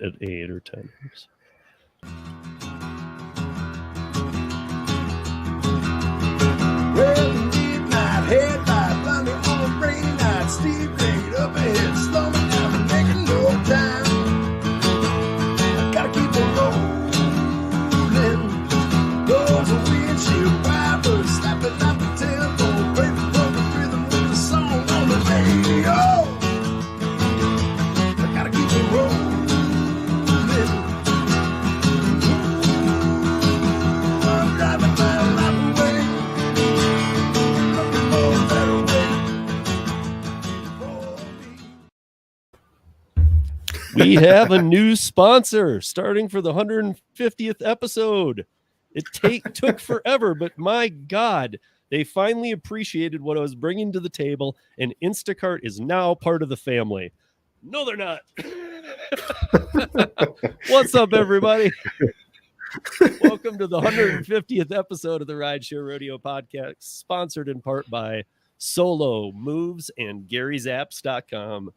at 8 or 10 years. Well, midnight headlight, blinding on a rainy night, Steve laid up ahead, slow me down and making no time. I gotta keep on rolling. Those are windshield wipers slapping out the tempo, break from the rhythm with the song on the radio. I gotta keep on rolling. I'm driving my life away. We have a new sponsor starting for the 150th episode. It took forever, but my God, they finally appreciated what I was bringing to the table, and Instacart is now part of the family. No, they're not. What's up, everybody? Welcome to the 150th episode of the Rideshare Rodeo podcast, sponsored in part by Solo, Moves, and GaryZapps.com.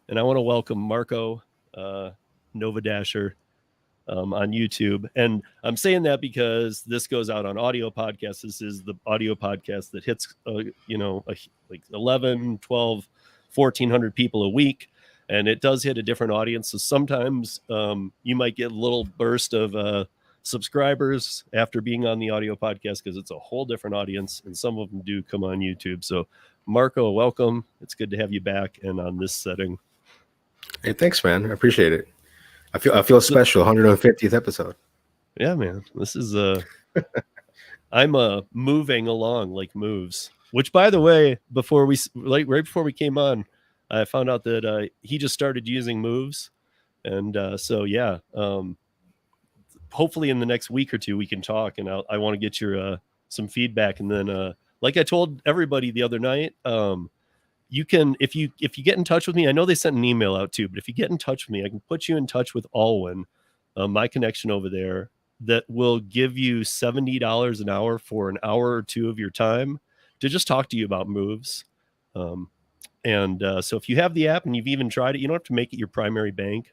And I want to welcome Marco Nova Dasher on YouTube. And I'm saying that because this goes out on audio podcasts. This is the audio podcast that hits, like 11, 12, 1,400 people a week. And it does hit a different audience. So sometimes you might get a little burst of subscribers after being on the audio podcast because it's a whole different audience. And some of them do come on YouTube. So Marco, welcome. It's good to have you back and on this setting. Hey, thanks, man. I appreciate it. I feel special. 150th episode. Yeah, man. This is I'm moving along like moves. Which, by the way, right before we came on, I found out that he just started using moves, and so yeah. Hopefully, in the next week or two, we can talk, and I want to get your some feedback, and then like I told everybody the other night. You can, if you get in touch with me, I know they sent an email out too, but if you get in touch with me, I can put you in touch with Alwyn, my connection over there, that will give you $70 an hour for an hour or two of your time to just talk to you about moves. So if you have the app and you've even tried it, you don't have to make it your primary bank,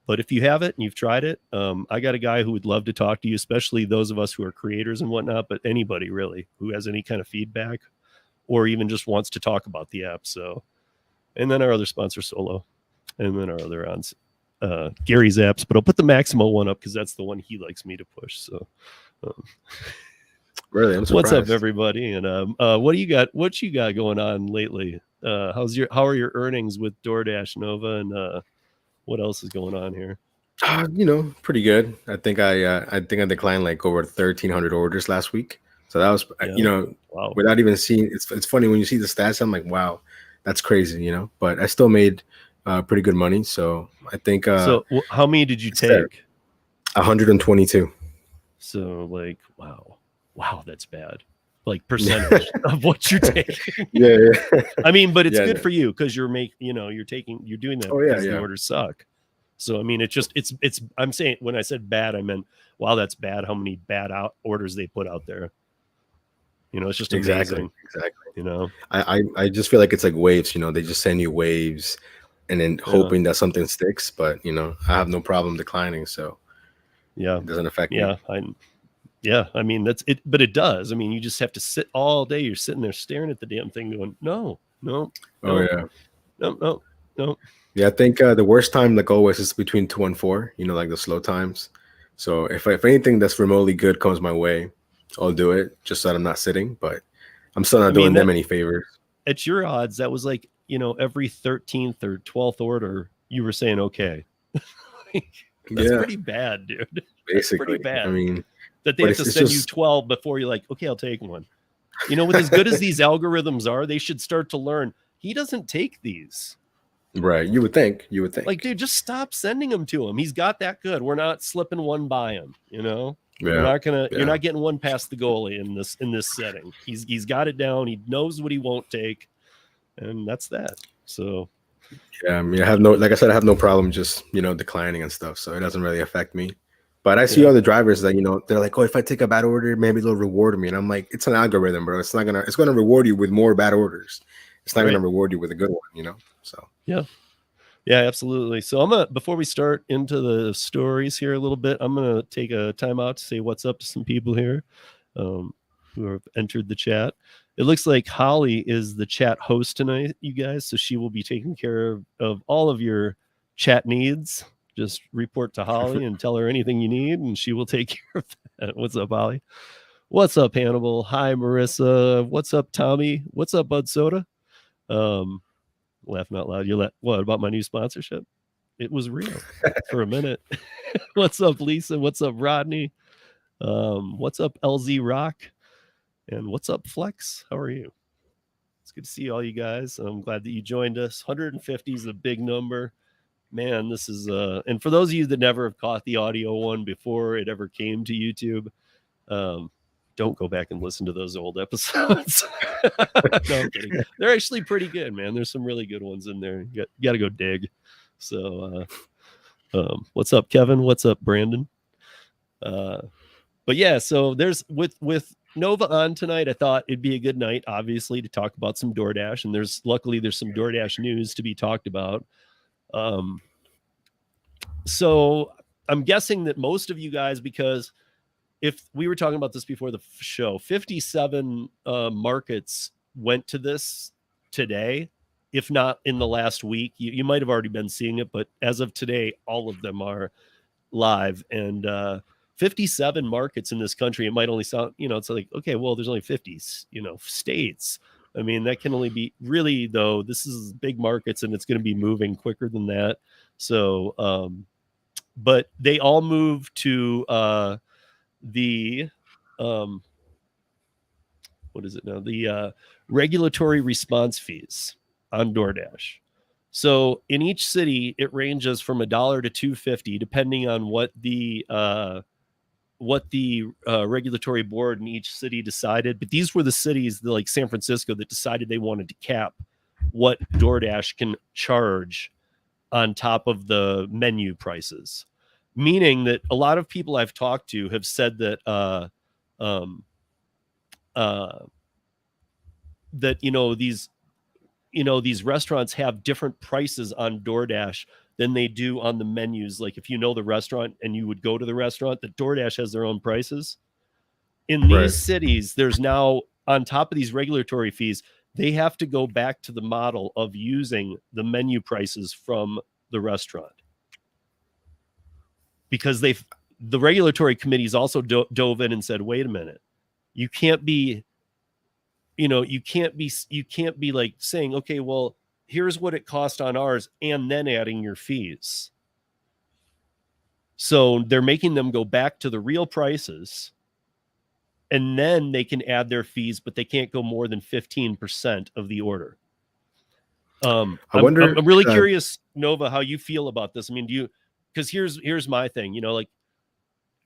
but if you have it and you've tried it, I got a guy who would love to talk to you, especially those of us who are creators and whatnot, but anybody really who has any kind of feedback or even just wants to talk about the app. So, and then our other sponsor, Solo, and then our other on Gary's apps, but I'll put the Maximo one up because that's the one he likes me to push. So, really, I'm surprised. What's up, everybody? And what do you got? What you got going on lately? How are your earnings with DoorDash, Nova, and what else is going on here? Pretty good. I think I declined like over 1,300 orders last week. So that was, wow. Without even seeing, it's funny when you see the stats, I'm like, wow, that's crazy, but I still made pretty good money. So I think. So how many did you take? 122. So like, wow, that's bad. Like percentage of what you're taking. Yeah. I mean, but it's good for you because you're doing that because the orders suck. So I mean, it's. I'm saying when I said bad, I meant wow, that's bad. How many bad orders they put out there? It's just amazing. Exactly. I just feel like it's like waves. They just send you waves, and then hoping that something sticks. But I have no problem declining, so yeah, it doesn't affect me. I mean that's it, but it does. I mean, you just have to sit all day. You're sitting there staring at the damn thing, going, no. No. Yeah, I think the worst time, like always, is between 2 and 4. Like the slow times. So if anything that's remotely good comes my way, I'll do it just so that I'm not sitting, but I'm still not doing them any favors. At your odds, that was like, every 13th or 12th order, you were saying, okay. That's pretty bad, dude. Basically. That's pretty bad. I mean, that they have to send you 12 before you're like, okay, I'll take one. With as good as these algorithms are, they should start to learn. He doesn't take these. Right. You would think. Like, dude, just stop sending them to him. He's got that good. We're not slipping one by him, Yeah. You're not getting one past the goalie in this setting. He's got it down. He knows what he won't take, and that's that. So yeah, I mean, I have no problem just declining and stuff. So it doesn't really affect me. But I see other drivers that they're like, oh, if I take a bad order, maybe they'll reward me, and I'm like, it's an algorithm, bro. It's gonna reward you with more bad orders. It's not gonna reward you with a good one, So yeah. Yeah, absolutely. So before we start into the stories here a little bit, I'm gonna take a time out to say what's up to some people here who have entered the chat. It looks like Holly is the chat host tonight, you guys. So she will be taking care of all of your chat needs. Just report to Holly and tell her anything you need, and she will take care of that. What's up, Holly? What's up, Hannibal? Hi, Marissa. What's up, Tommy? What's up, Bud Soda? Laughing out loud. What about my new sponsorship? It was real for a minute. What's up, Lisa? What's up, Rodney? What's up, LZ Rock? And what's up, Flex? How are you? It's good to see all you guys. I'm glad that you joined us. 150 is a big number. Man, this is and for those of you that never have caught the audio one before it ever came to YouTube, don't go back and listen to those old episodes. No, I'm kidding. They're actually pretty good, man. There's some really good ones in there. You got to go dig. So what's up, Kevin? What's up, Brandon? But yeah, so there's with Nova on tonight, I thought it'd be a good night, obviously, to talk about some DoorDash, and luckily there's some DoorDash news to be talked about. So I'm guessing that most of you guys, because if we were talking about this before the show, 57 markets went to this today, if not in the last week. You might have already been seeing it, but as of today, all of them are live. And 57 markets in this country, it might only sound, it's like, okay, well, there's only 50, states. I mean, that can only be really, though, this is big markets and it's going to be moving quicker than that. So, but they all move to the what is it now? The regulatory response fees on DoorDash. So in each city, it ranges from $1 to $2.50, depending on what the regulatory board in each city decided. But these were the cities like San Francisco that decided they wanted to cap what DoorDash can charge on top of the menu prices, meaning that a lot of people I've talked to have said that these restaurants have different prices on DoorDash than they do on the menus. Like if you know the restaurant and you would go to the restaurant, that DoorDash has their own prices. In these cities, there's now, on top of these regulatory fees, they have to go back to the model of using the menu prices from the restaurant. Because the regulatory committees also dove in and said, wait a minute, you can't be like saying, okay, well, here's what it cost on ours and then adding your fees. So they're making them go back to the real prices, and then they can add their fees, but they can't go more than 15% of the order. I'm really curious, Nova, how you feel about this. I mean, because here's my thing, like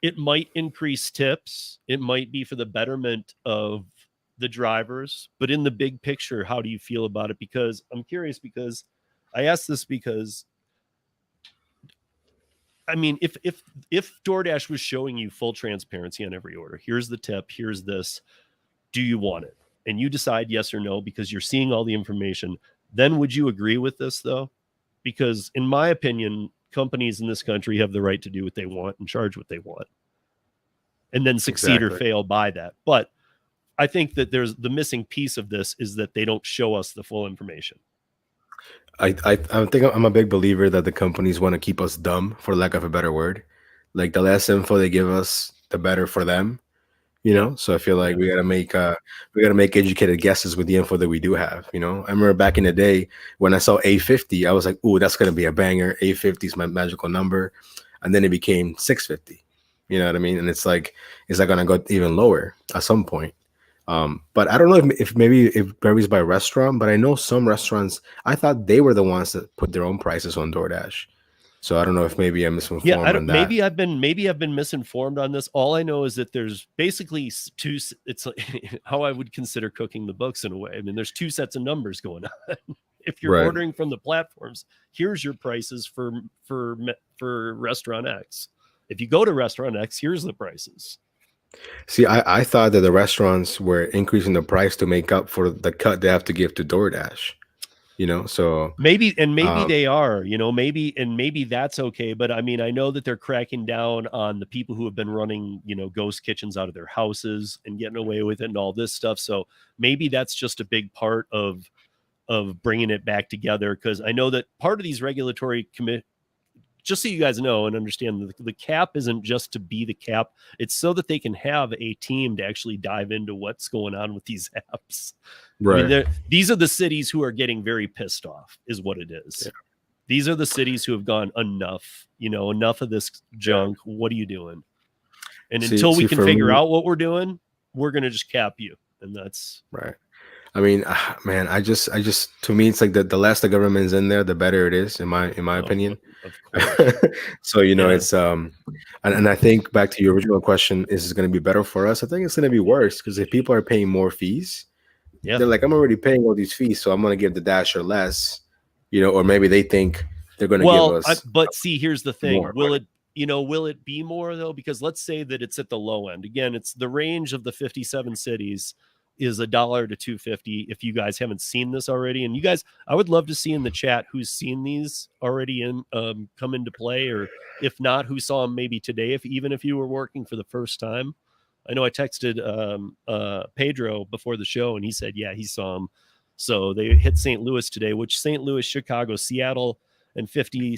it might increase tips. It might be for the betterment of the drivers, but in the big picture, how do you feel about it? Because I'm curious, because I asked this because, I mean, if DoorDash was showing you full transparency on every order, here's the tip, here's this, do you want it? And you decide yes or no because you're seeing all the information, then would you agree with this though? Because in my opinion, companies in this country have the right to do what they want and charge what they want, and then succeed or fail by that. But I think that there's the missing piece of this is that they don't show us the full information. I think I'm a big believer that the companies want to keep us dumb, for lack of a better word. Like the less info they give us, the better for them. So I feel like we gotta make educated guesses with the info that we do have. I remember back in the day when I saw A50, I was like, "Ooh, that's gonna be a banger." A50 is my magical number, and then it became 650. You know what I mean? And it's like gonna go even lower at some point. But I don't know if maybe it varies by restaurant, but I know some restaurants, I thought they were the ones that put their own prices on DoorDash. So I don't know if maybe I'm misinformed on that. Maybe I've been misinformed on this. All I know is that there's basically two. It's like how I would consider cooking the books in a way. I mean, there's two sets of numbers going on. If you're ordering from the platforms, here's your prices for restaurant X. If you go to restaurant X, here's the prices. See, I thought that the restaurants were increasing the price to make up for the cut they have to give to DoorDash. you know. So maybe they are, you know, maybe that's okay. But I mean, I know that they're cracking down on the people who have been running, you know, ghost kitchens out of their houses and getting away with it and all this stuff. So maybe that's just a big part of bringing it back together, because I know that part of these regulatory just so you guys know and understand, the cap isn't just to be the cap. It's so that they can have a team to actually dive into what's going on with these apps. Right. I mean, these are the cities who are getting very pissed off, is what it is. Yeah. These are the cities who have gone, enough, you know, enough of this junk. Yeah. What are you doing? And until we can figure out what we're doing, we're going to just cap you. And that's right. I mean, man, I just, to me, it's like the less the government's in there, the better it is, in my opinion. Of course. So, you know, it's, and I think back to your original question, is it going to be better for us? I think it's going to be worse, because if people are paying more fees, they're like, I'm already paying all these fees, so I'm going to give the Dasher less, you know, or maybe they think they're going to give us. But see, here's the thing. More, will it be more though? Because let's say that it's at the low end. Again, it's the range of the 57 cities is $1 to $2.50. If you guys haven't seen this already, and you guys, I would love to see in the chat who's seen these already come into play, or if not, who saw them maybe today, even if you were working for the first time. I know I texted Pedro before the show, and he said, yeah, he saw them. So they hit St. Louis today, which St. Louis, Chicago, Seattle, and 50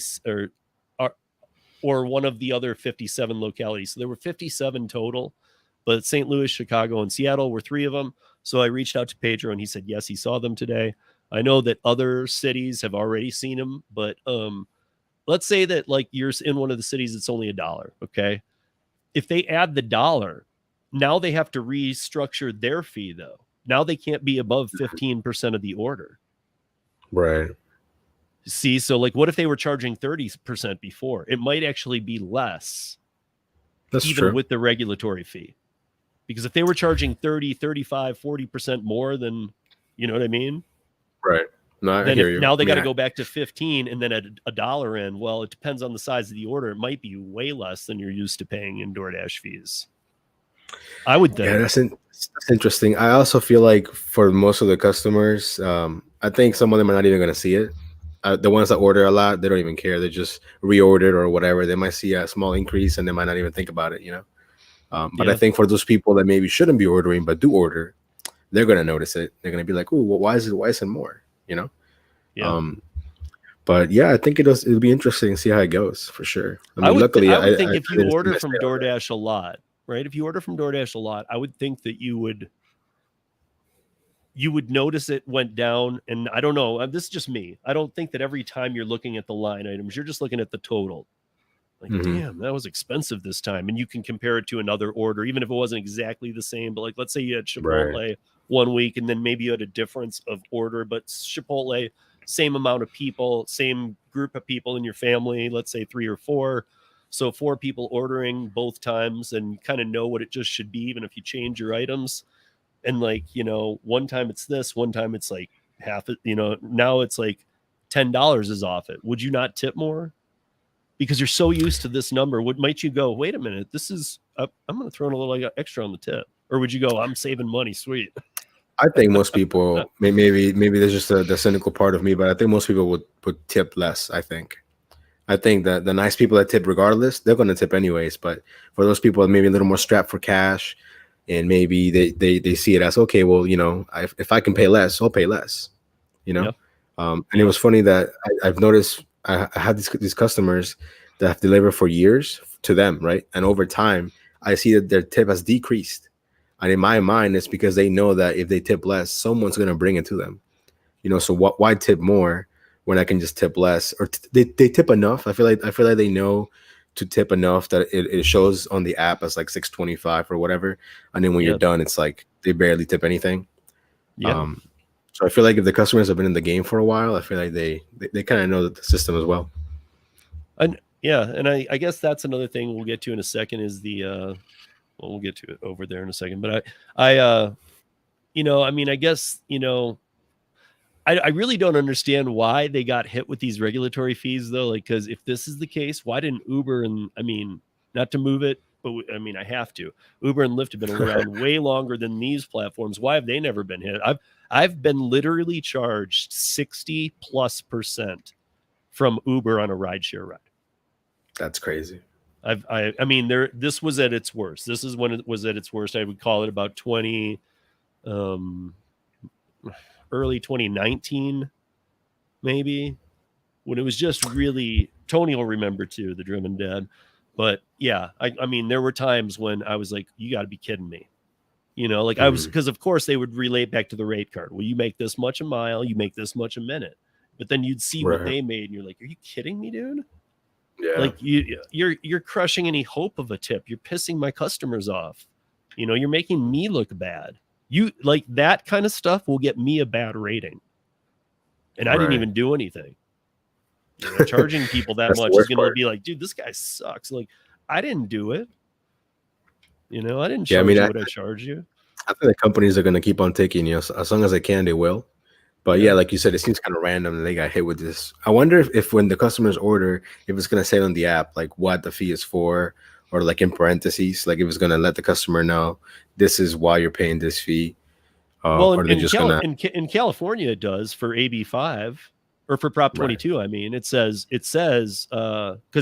or one of the other 57 localities. So there were 57 total. But St. Louis, Chicago, and Seattle were 3 of them. So I reached out to Pedro, and he said, yes, he saw them today. I know that other cities have already seen them, but let's say that like you're in one of the cities, it's only $1. Okay. If they add the $1, now they have to restructure their fee though. Now they can't be above 15% of the order. Right. See, so like what if they were charging 30% before? It might actually be less. That's even true. With the regulatory fee. Because if they were charging 30, 35, 40% more than, you know what I mean? Right. No, I hear you. Now they got to go back to 15 and then at $1 in. Well, it depends on the size of the order. It might be way less than you're used to paying in DoorDash fees. I would think. Yeah, that's interesting. I also feel like for most of the customers, I think some of them are not even going to see it. The ones that order a lot, they don't even care. They just reordered or whatever. They might see a small increase and they might not even think about it, you know? But I think for those people that maybe shouldn't be ordering but do order, they're going to notice it. They're going to be like, "Oh, well, why is it more?" You know. Yeah. But yeah, I think it'll be interesting to see how it goes for sure. I mean, luckily, I would think if you order from DoorDash a lot, right? If you order from DoorDash a lot, I would think that you would notice it went down. And I don't know, this is just me. I don't think that every time you're looking at the line items, you're just looking at the total. Like, damn, that was expensive this time. And you can compare it to another order, even if it wasn't exactly the same. But like, let's say you had Chipotle one week, and then maybe you had a difference of order, but Chipotle, same amount of people, same group of people in your family, let's say 3 or 4. So 4 people ordering both times, and you kind of know what it just should be, even if you change your items. And like, you know, one time it's this, one time it's like half it, you know, now it's like $10 is off it. Would you not tip more? Because you're so used to this number. What might you go, wait a minute, this is, I'm going to throw in a little extra on the tip. Or would you go, I'm saving money, sweet? I think most people, maybe there's just the cynical part of me, but I think most people would tip less, I think that the nice people that tip regardless, they're going to tip anyways. But for those people maybe a little more strapped for cash, and maybe they see it as, okay, well, you know, if I can pay less, I'll pay less, you know? Yep. And it was funny that I've noticed I had these customers that have delivered for years to them, right? And over time, I see that their tip has decreased. And in my mind, it's because they know that if they tip less, someone's going to bring it to them. You know, so why tip more when I can just tip less? Or they tip enough. I feel like they know to tip enough that it shows on the app as like $6.25 or whatever. And then when you're done, it's like they barely tip anything. Yeah. So I feel like if the customers have been in the game for a while, I feel like they kind of know the system as well. And I guess that's another thing we'll get to in a second is we'll get to it over there in a second. But I you know, I mean, I guess, you know, I really don't understand why they got hit with these regulatory fees though. Like, because if this is the case, why didn't Uber, and I mean, not to move it but I mean, I have to. Uber and Lyft have been around way longer than these platforms. Why have they never been hit? I've been literally charged 60+% from Uber on a rideshare ride. That's crazy. I mean, this was at its worst. This is when it was at its worst. I would call it about early 2019, maybe, when it was just really, Tony will remember too, the Driven Dad. But yeah, I mean, there were times when I was like, you got to be kidding me. You know, like I was, because of course they would relate back to the rate card. Well, you make this much a mile, you make this much a minute. But then you'd see what they made and you're like, are you kidding me, dude? Yeah. Like you're crushing any hope of a tip. You're pissing my customers off. You know, you're making me look bad. You like that kind of stuff will get me a bad rating. And I didn't even do anything. You know, charging people that much is going to be like, dude, this guy sucks. Like, I didn't do it. You know, I didn't charge you what I charge you. I think the companies are going to keep on taking, you know, as long as they can, they will. But yeah, like you said, it seems kind of random that they got hit with this. I wonder if when the customers order, if it's going to say on the app, like what the fee is for, or like in parentheses, like if it's going to let the customer know this is why you're paying this fee. Well, in California, it does for AB5 or for Prop 22. I mean, it says because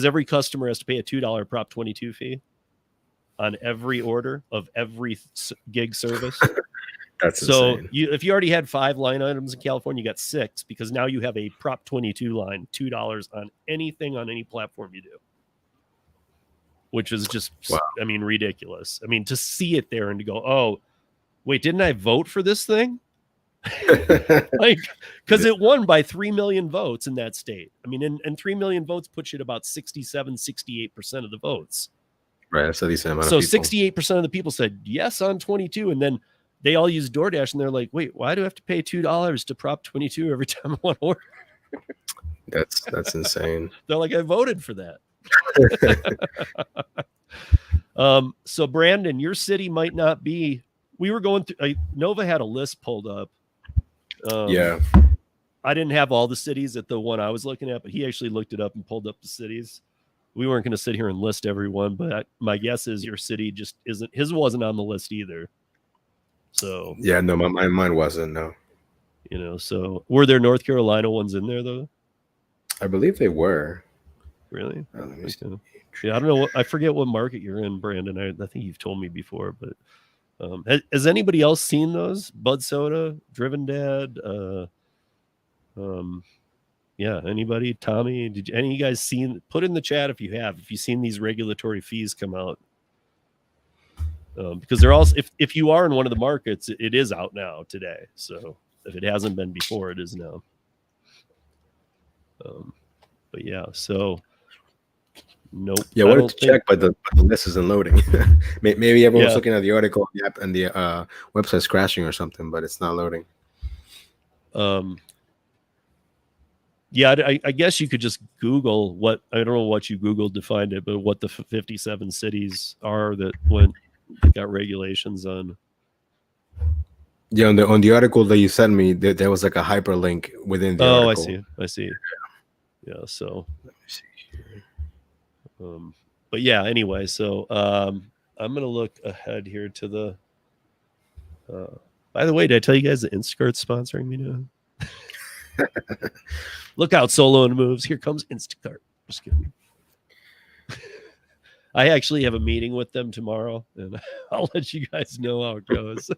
every customer has to pay a $2 Prop 22 fee on every order of every gig service. That's so insane. if you already had 5 line items in California, you got 6 because now you have a Prop 22 line, $2 on anything on any platform you do, which is just, I mean, ridiculous. I mean, to see it there and to go, oh, wait, didn't I vote for this thing? Like, because it won by 3 million votes in that state. I mean, and 3 million votes puts you at about 68% of the votes. Right. That's a decent amount so of people. 68% of the people said yes on 22. And then they all use DoorDash and they're like, wait, why do I have to pay $2 to Prop 22 every time I want to order? That's insane. They're like, I voted for that. So Brandon, your city might not be, we were going through, Nova had a list pulled up. Yeah. I didn't have all the cities at the one I was looking at, but he actually looked it up and pulled up the cities. We weren't going to sit here and list everyone, but my guess is your city just isn't, his wasn't on the list either. So yeah, no, mine wasn't. No, you know. So were there North Carolina ones in there though? I believe they were. Really? Yeah, I don't know. I forget what market you're in, Brandon. I think you've told me before, but has anybody else seen those? Bud Soda, Driven Dad. Yeah, anybody? Tommy, did any of you guys seen? Put in the chat if you have. If you've seen these regulatory fees come out. Because they're also, if you are in one of the markets, it is out now today. So if it hasn't been before, it is now. But yeah, so nope. Yeah, I wanted to check, but the list isn't loading. Maybe everyone's looking at the article and the website's crashing or something, but it's not loading. Yeah, I guess you could just Google what, I don't know what you Googled to find it, but what the 57 cities are that got regulations on. Yeah, on the article that you sent me, there was like a hyperlink within the article. I see. Yeah, so let me see here. But yeah, anyway, so I'm gonna look ahead here to the by the way, did I tell you guys that Instacart's sponsoring me now? Look out, Solo and Moves. Here comes Instacart. Just kidding. I actually have a meeting with them tomorrow, and I'll let you guys know how it goes.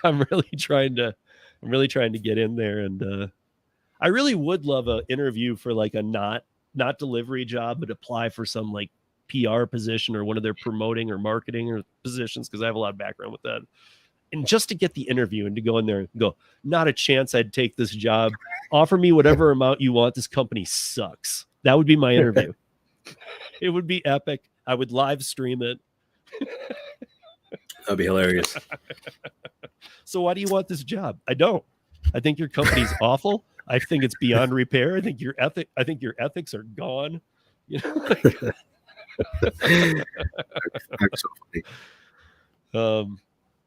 I'm really trying to get in there, and I really would love an interview for like a not delivery job, but apply for some like PR position or one of their promoting or marketing or positions, because I have a lot of background with that. And just to get the interview and to go in there and go, not a chance I'd take this job. Offer me whatever amount you want. This company sucks. That would be my interview. It would be epic. I would live stream it. That'd be hilarious. So why do you want this job? I don't. I think your company's awful. I think it's beyond repair. I think your ethics are gone. You know? That's so funny.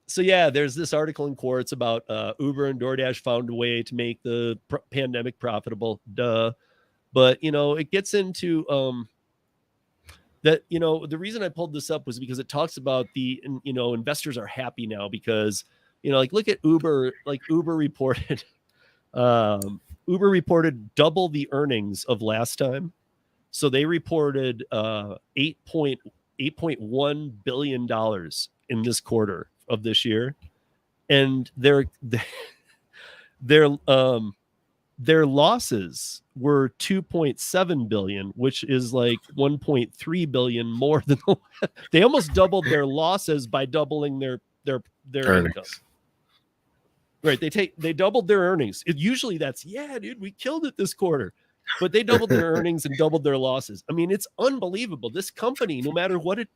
So yeah, there's this article in Quartz about Uber and DoorDash found a way to make the pandemic profitable. Duh. But you know, it gets into that, the reason I pulled this up was because it talks about the, investors are happy now because, like look at Uber, Uber reported, Uber reported double the earnings of last time. So they reported $8.1 billion in this quarter of this year. And their losses were 2.7 billion, which is like 1.3 billion more than they almost doubled their losses by doubling their income. Right. They doubled their earnings. Usually that's, yeah, dude, we killed it this quarter, but they doubled their earnings and doubled their losses. I mean, it's unbelievable. This company, no matter what it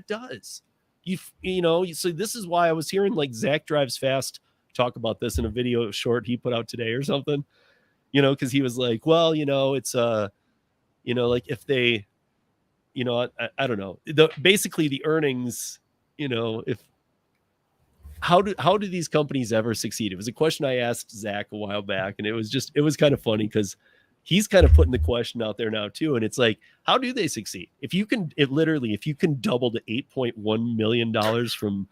does, so this is why I was hearing like Zach Drives Fast talk about this in a video short he put out today or something, because he was like, well, it's like if they, I don't know, basically the earnings, how do these companies ever succeed? It was a question I asked Zach a while back, and it was kind of funny because he's kind of putting the question out there now too. And it's like, how do they succeed? If you can double to $8.1 million from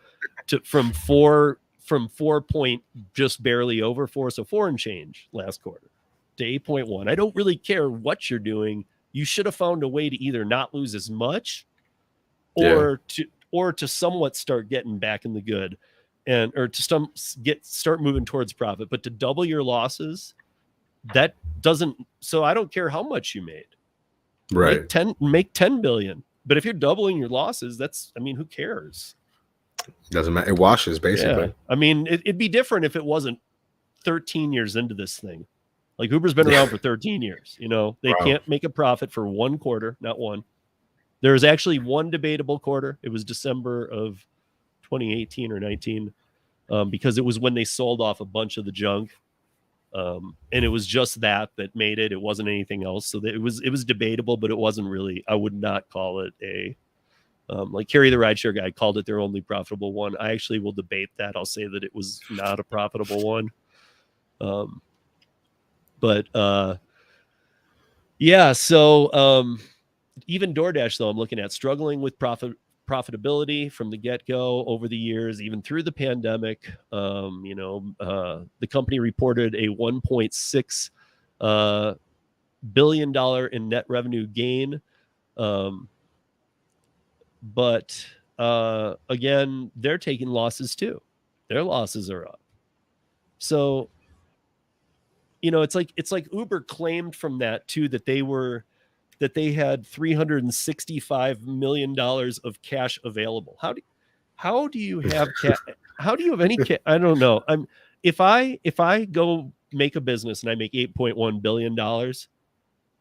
4 point just barely over 4, so 4 and change last quarter to 8.1. I don't really care what you're doing. You should have found a way to either not lose as much or to somewhat start getting back in the good or to start moving towards profit. But to double your losses, that doesn't, so I don't care how much you made. Right. Make 10 billion. But if you're doubling your losses, who cares? Doesn't matter. It washes basically. Yeah. I mean, it'd be different if it wasn't 13 years into this thing. Like Uber's been around for 13 years. They can't make a profit for one quarter, not one. There's actually one debatable quarter. It was December of 2018 or 19, because it was when they sold off a bunch of the junk. And it was just that made it. It wasn't anything else. So it was debatable, but it wasn't really, I would not call it a, like Carrie the Rideshare guy called it their only profitable one. I actually will debate that. I'll say that it was not a profitable one. Yeah. So even DoorDash, though, I'm looking at struggling with profitability from the get-go over the years, even through the pandemic. The company reported a $1.6 billion in net revenue gain. But again, they're taking losses too. Their losses are up. So, it's like Uber claimed from that too, that they had $365 million of cash available. How do you have how do you have any I don't know. If I go make a business and I make $8.1 billion,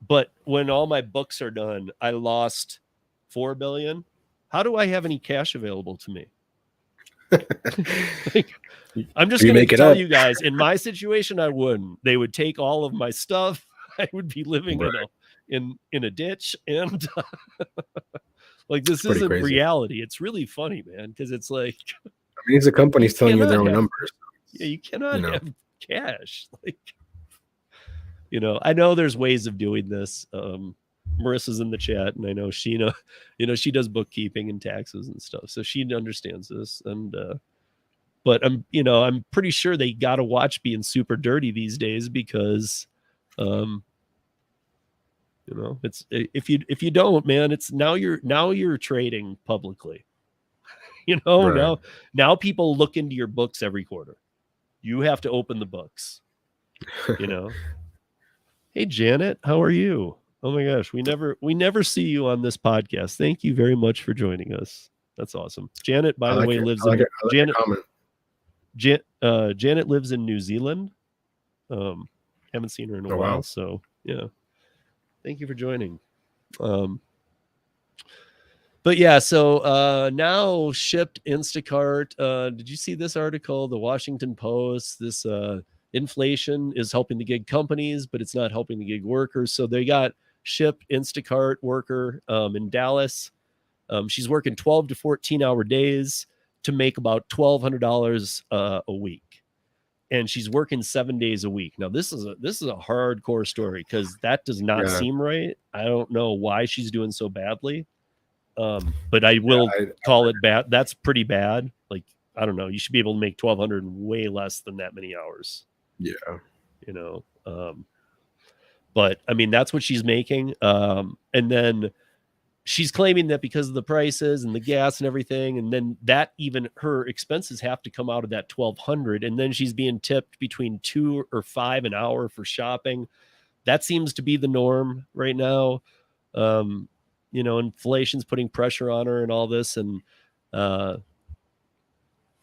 but when all my books are done, I lost $4 billion. How do I have any cash available to me? I'm just going to tell you guys, in my situation, I wouldn't. They would take all of my stuff. I would be living in a ditch, and like this isn't crazy. Reality. It's really funny, man, because it's like, these are companies telling you their own numbers. Yeah, you cannot have cash. Like, I know there's ways of doing this. Marissa's in the chat, and I know Sheena, she does bookkeeping and taxes and stuff, so she understands this. And but I'm pretty sure they got to watch being super dirty these days, because it's if you don't, man, it's now you're trading publicly. Right. Now people look into your books every quarter. You have to open the books. Hey Janet, how are you? Oh my gosh, we never see you on this podcast. Thank you very much for joining us. That's awesome. Janet, by the way, lives in Janet lives in New Zealand. Haven't seen her in a while. Wow. So yeah. Thank you for joining. But yeah, so now Shipped, Instacart. Did you see this article? The Washington Post. This inflation is helping the gig companies, but it's not helping the gig workers. So they got Shipped, Instacart worker in Dallas. She's working 12 to 14 hour days to make about $1,200 a week. and she's working 7 days a week. Now this is a hardcore story because that does not seem right. I don't know why she's doing so badly. But I will call it bad. That's pretty bad. Like, I don't know. You should be able to make 1,200 way less than that many hours. Yeah. You know, but I mean, that's what she's making. And then she's claiming that because of the prices and the gas and everything, and then that even her expenses have to come out of that 1,200. And then she's being tipped between $2 or $5 an hour for shopping. That seems to be the norm right now. You know, inflation's putting pressure on her and all this. And,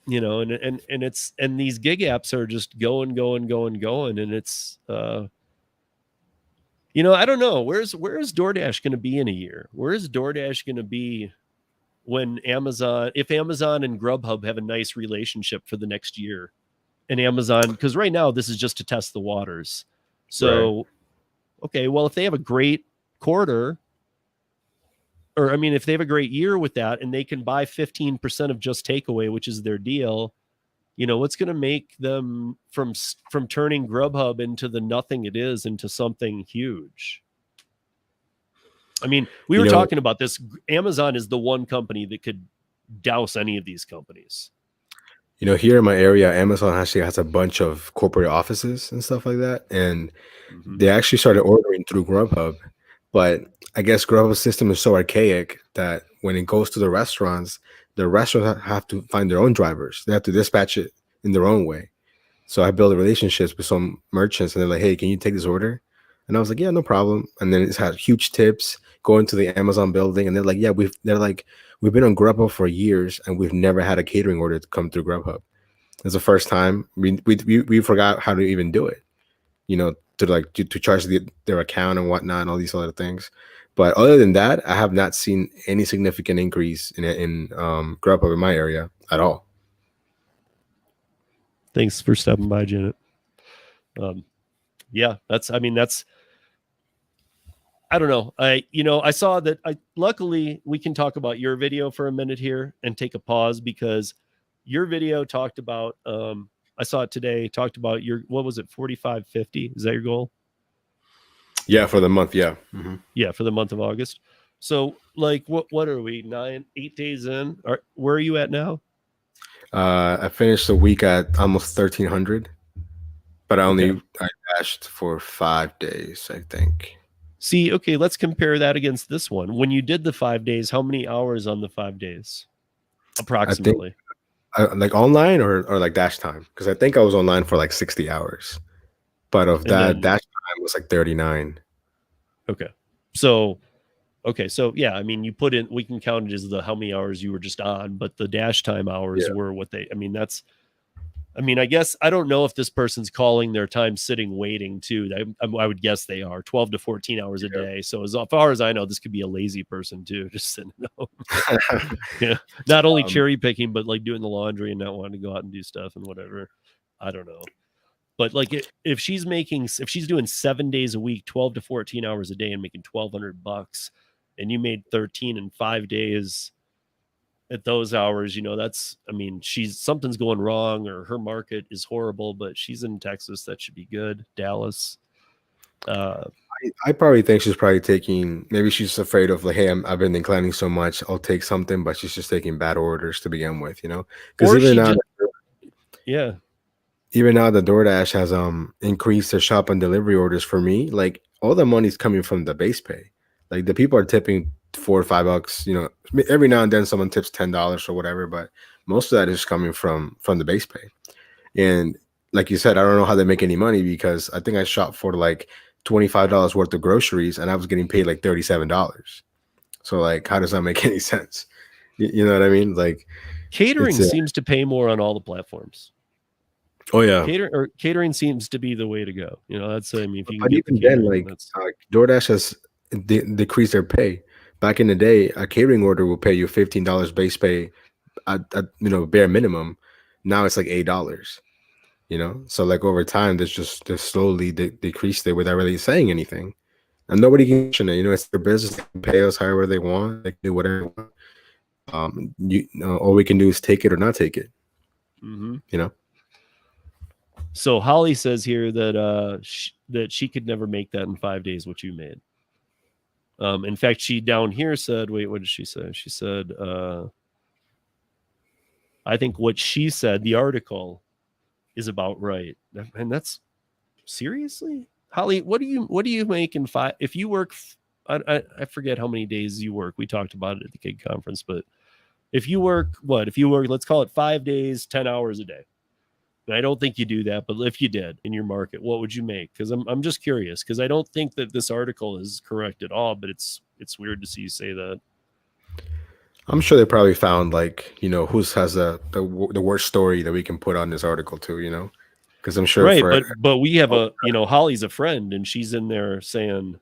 you know, and it's, and these gig apps are just going. And it's, you know, I don't know. Where's DoorDash going to be in a year? Where is DoorDash going to be when if Amazon and Grubhub have a nice relationship for the next year? And Amazon, because right now this is just to test the waters. So, okay, well, if they have a great quarter, or I mean, if they have a great year with that and they can buy 15% of Just Takeaway, which is their deal, you know, what's going to make them from turning Grubhub into the nothing it is into something huge? I mean, we were talking about this. Amazon is the one company that could douse any of these companies. You know, here in my area, Amazon actually has a bunch of corporate offices and stuff like that. And they actually started ordering through Grubhub. But I guess Grubhub's system is so archaic that when it goes to the restaurants have to find their own drivers. They have to dispatch it in their own way. So I built relationships with some merchants, and they're like, "Hey, can you take this order?" And I was like, "Yeah, no problem." And then it's had huge tips going to the Amazon building, and they're like, "Yeah, we've been on Grubhub for years, and we've never had a catering order to come through Grubhub. It's the first time. We forgot how to even do it, you know, to charge their account and whatnot, and all these other things." But other than that, I have not seen any significant increase in Grubhub in my area at all. Thanks for stopping by, Janet. Yeah, I don't know. I saw that. Luckily, we can talk about your video for a minute here and take a pause, because your video talked about, I saw it today, talked about what was it, 45.50? Is that your goal? Yeah, for the month. Yeah. Yeah, for the month of August. So, like, what are we, 8 days in? Where are you at now? I finished the week at almost 1,300, but I dashed for 5 days, I think. See, okay, let's compare that against this one. When you did the 5 days, how many hours on the 5 days, approximately? Like online or like dash time? Because I think I was online for like 60 hours, but of that, dash time was like 39. Okay, so yeah, I mean, you put in, we can count it as how many hours you were just on, but the dash time hours were what they, I guess, I don't know if this person's calling their time sitting waiting too. I would guess they are 12 to 14 hours a day. So as far as I know, this could be a lazy person too, just sitting home. Yeah, not only cherry picking, but like doing the laundry and not wanting to go out and do stuff and whatever. I don't know. But like, if she's doing 7 days a week, 12 to 14 hours a day, and making $1,200, and you made 13 in 5 days at those hours, you know, something's going wrong, or her market is horrible. But she's in Texas, that should be good. Dallas. I probably think she's probably maybe she's afraid of like, hey, I've been declining so much, I'll take something, but she's just taking bad orders to begin with, you know? Because even now the DoorDash has increased their shop and delivery orders for me. Like, all the money's coming from the base pay. Like, the people are tipping $4 or $5, you know, every now and then someone tips $10 or whatever, but most of that is coming from the base pay. And like you said, I don't know how they make any money, because I think I shop for like $25 worth of groceries and I was getting paid like $37. So like, how does that make any sense? You know what I mean? Like, catering seems to pay more on all the platforms. Oh yeah, catering seems to be the way to go. You know, that's, I mean, if you but even then, like, DoorDash has decreased their pay. Back in the day, a catering order will pay you $15 base pay at bare minimum. Now it's like $8. You know, so like over time, they slowly decreased it without really saying anything, and nobody can question it. You know, it's their business. They can pay us however they want. They can do whatever they want. All we can do is take it or not take it. Mm-hmm. You know. So Holly says here that that she could never make that in 5 days what you made. In fact, she down here said, wait, what did she say? She said, I think what she said, the article is about right. And that's seriously, Holly, what do you make in five? If you work, I forget how many days you work. We talked about it at the Kid Conference, but if you work, let's call it 5 days, 10 hours a day. And I don't think you do that, but if you did in your market, what would you make? Because I'm just curious, because I don't think that this article is correct at all, but it's weird to see you say that. I'm sure they probably found who has the worst story that we can put on this article too, because I'm sure. Right, but we have Holly's a friend, and she's in there saying,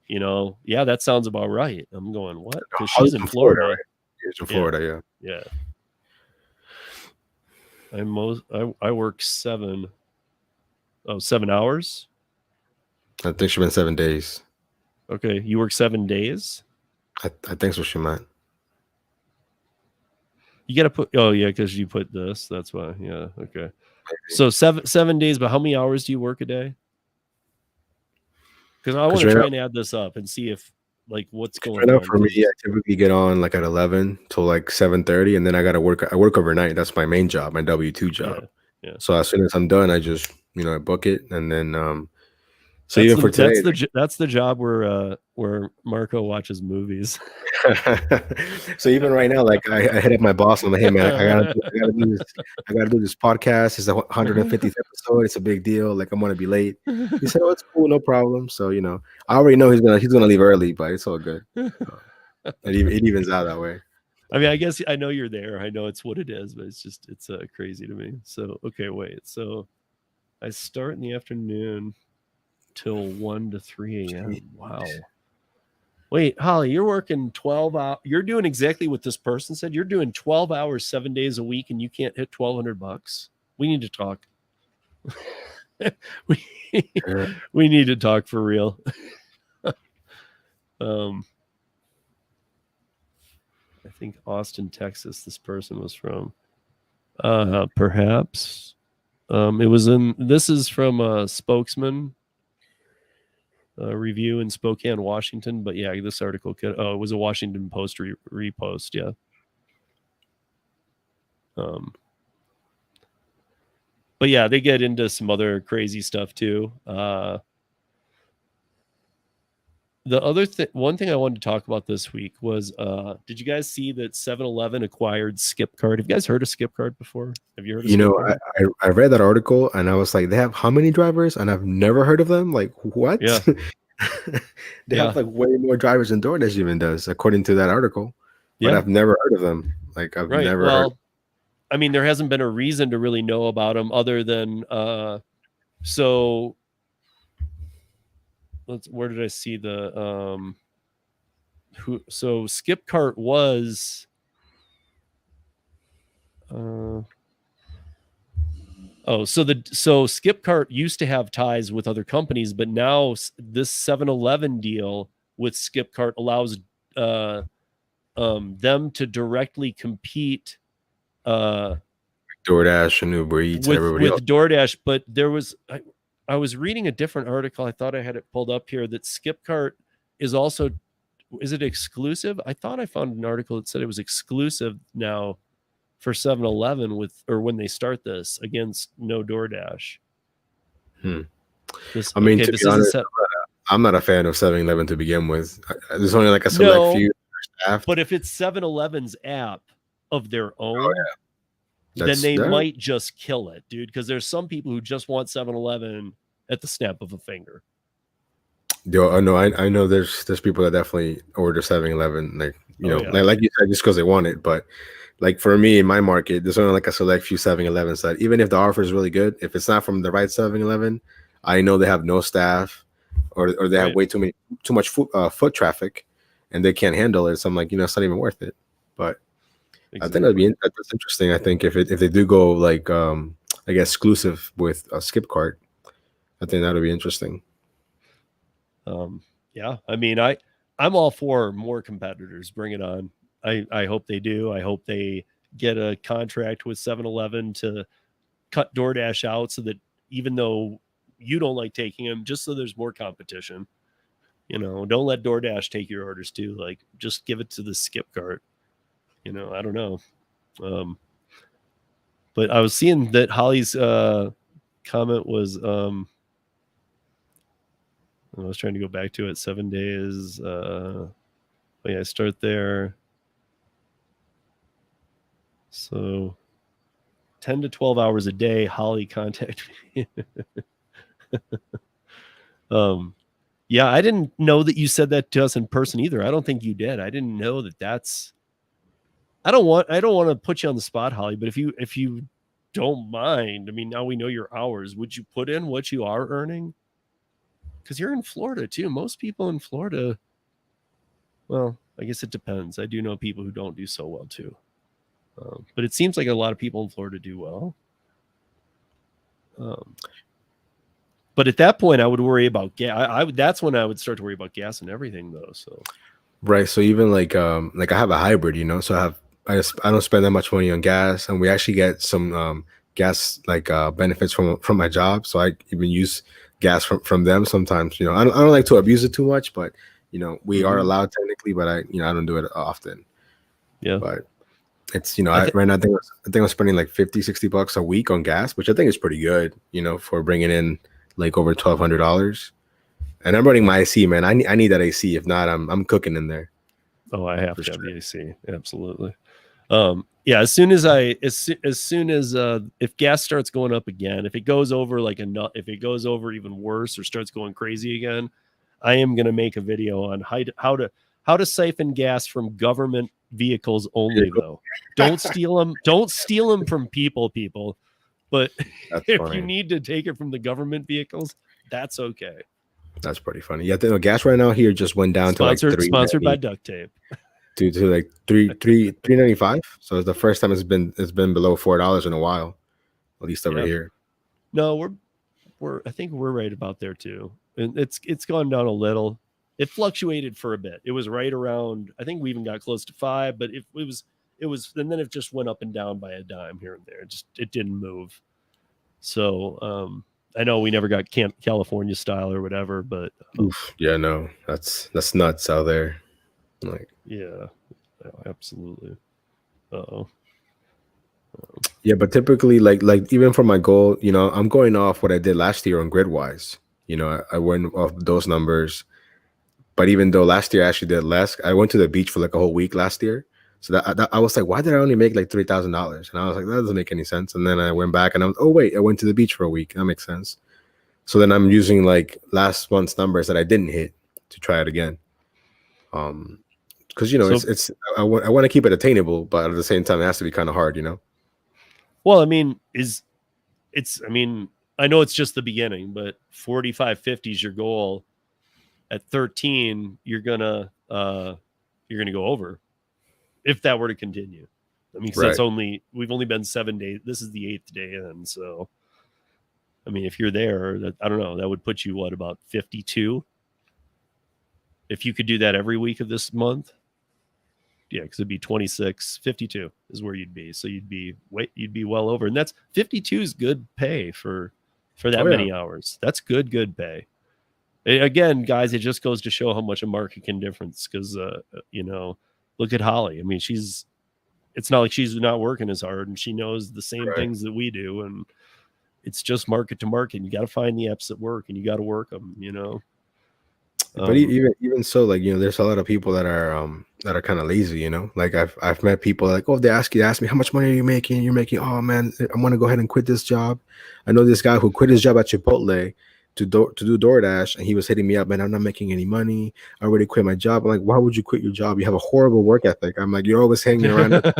yeah, that sounds about right. I'm going, what? Because she's in Florida. Right? She's in Florida, yeah. I work 7 hours. I think she meant 7 days. Okay, you work 7 days. I think so. She meant. You got to put. Oh yeah, because you put this. That's why. Yeah. Okay. So 7 days, but how many hours do you work a day? Because I want to try and add this up and see if what's going on. For me, I typically get on at 11 till 7:30, and then I gotta work. I work overnight. That's my main job, my W-2 job. Yeah. So as soon as I'm done, I just I book it, and then so even for today, that's the job where Marco watches movies. So even right now, I hit up my boss. I'm like, hey man, I gotta do this podcast. It's the 150th episode. It's a big deal. I'm gonna be late. He said, oh, it's cool, no problem. So I already know he's gonna leave early, but it's all good. It evens out that way. I mean, I guess I know you're there. I know it's what it is, but it's crazy to me. So okay, wait. So I start in the afternoon till 1 to 3 a.m. Wow. Wait, Holly, you're working 12 hours. You're doing exactly what this person said. You're doing 12 hours, 7 days a week, and you can't hit $1,200. We need to talk. we need to talk for real. I think Austin, Texas, this person was from. Perhaps. This is from a Spokesman review in Spokane, Washington. But yeah, this article it was a Washington Post repost. Yeah. But yeah, they get into some other crazy stuff too. The other one thing I wanted to talk about this week was, did you guys see that 7-Eleven acquired Skipcart? Have you guys heard of Skipcart before? Have you heard of Skipcart? I read that article and I was like, they have how many drivers? And I've never heard of them. What? Yeah. They have way more drivers than DoorDash even does, according to that article. But I've never heard of them. I've never heard. I mean, there hasn't been a reason to really know about them other than so where did I see the so Skipcart was so Skipcart used to have ties with other companies, but now this 7-Eleven deal with Skipcart allows them to directly compete DoorDash and Uber Eats with everybody else. DoorDash. But there was I was reading a different article. I thought I had it pulled up here that Skipcart is also, is it exclusive? I thought I found an article that said it was exclusive now for 7-Eleven when they start this against no DoorDash. To be honest, I'm not a fan of 7-Eleven to begin with. There's only a select few staff. But if it's 7-Eleven's app of their own, then they might just kill it, dude. Because there's some people who just want 7-Eleven at the snap of a finger. I know there's people that definitely order 7-Eleven, like you said, just because they want it. But for me in my market, there's only a select few 7-Elevens that even if the offer is really good, if it's not from the right 7-Eleven, I know they have no staff or they have way too much foot traffic and they can't handle it. So I'm like, it's not even worth it. But exactly. I think that's interesting. I think if they do go I guess exclusive with Skipcart, I think that would be interesting. Yeah, I mean, I'm all for more competitors. Bring it on. I hope they do. I hope they get a contract with 7-Eleven to cut DoorDash out so that even though you don't like taking them, just so there's more competition. You know, don't let DoorDash take your orders too. Like, just give it to the skip cart. You know, I don't know. But I was seeing that Holly's comment was, I was trying to go back to it. 7 days. Yeah, I start there. So 10 to 12 hours a day, Holly contacted me. Yeah, I didn't know that you said that to us in person either. I don't think you did. I didn't know that that's, I don't want to put you on the spot, Holly, but if you don't mind, I mean, now we know your hours. Would you put in what you are earning? Because you're in Florida too. Most people in Florida, well, I guess it depends. I do know people who don't do so well too. But it seems like a lot of people in Florida do well. But at that point, I would worry about gas. That's when I would start to worry about gas and everything, though. So, right. So even like I have a hybrid, you know, so I don't spend that much money on gas, and we actually get some gas benefits from my job. So I even use gas from them sometimes. You know, I don't like to abuse it too much, but you know, we are allowed technically, but I don't do it often. Yeah, but it's, you know, right now I think I'm spending like $50-$60 a week on gas, which I think is pretty good, you know, for bringing in like over $1,200. And I'm running my AC, man. I need that AC. If not, I'm cooking in there. Oh, I have to have the AC. Absolutely. Yeah. As soon as if gas starts going up again, if it goes over if it goes over even worse or starts going crazy again, I am going to make a video on how to siphon gas from government vehicles only, though. Don't steal them. Don't steal them from people. But if you need to take it from the government vehicles, that's okay. That's pretty funny. Yeah, the gas right now here just went down to like sponsored by duct tape. Due to like $3.95. So it's the first time it's been below $4 in a while, at least over here. No, I think we're right about there too. And it's gone down a little. It fluctuated for a bit. It was right around, I think we even got close to 5, but it was, and then it just went up and down by a dime here and there. It didn't move. So I know we never got California style or whatever, but yeah, no, that's nuts out there. Like, yeah, absolutely. Yeah, but typically, like even for my goal, you know, I'm going off what I did last year on Gridwise. You know, I went off those numbers. But even though last year I actually did less, I went to the beach for like a whole week last year. So that I was like, why did I only make like $3,000? And I was like, that doesn't make any sense. And then I went back and I went to the beach for a week. That makes sense. So then I'm using like last month's numbers that I didn't hit to try it again. Because, you know, I want to keep it attainable, but at the same time, it has to be kind of hard, you know? Well, I mean, I know it's just the beginning, but 45-50 is your goal. At 13, you're gonna go over if that were to continue. I mean, we've only been 7 days. This is the 8th day in. So, I mean, if you're there, I don't know, that would put you about 52. If you could do that every week of this month. Yeah, because it'd be 26, 52 is where you'd be. So you'd be well over. And that's 52 is good pay for that many hours. That's good pay. Again, guys, it just goes to show how much a market can difference. Because you know, look at Holly. I mean, it's not like she's not working as hard, and she knows the same things that we do. And it's just market to market. You got to find the apps that work, and you got to work them. You know. But even so, like, you know, there's a lot of people that are kind of lazy, you know. Like I've met people like, oh, they ask me how much money are you making? You're making, oh man, I want to go ahead and quit this job. I know this guy who quit his job at Chipotle to do DoorDash, and he was hitting me up, man, I'm not making any money. I already quit my job. I'm like, why would you quit your job? You have a horrible work ethic. I'm like, you're always hanging around.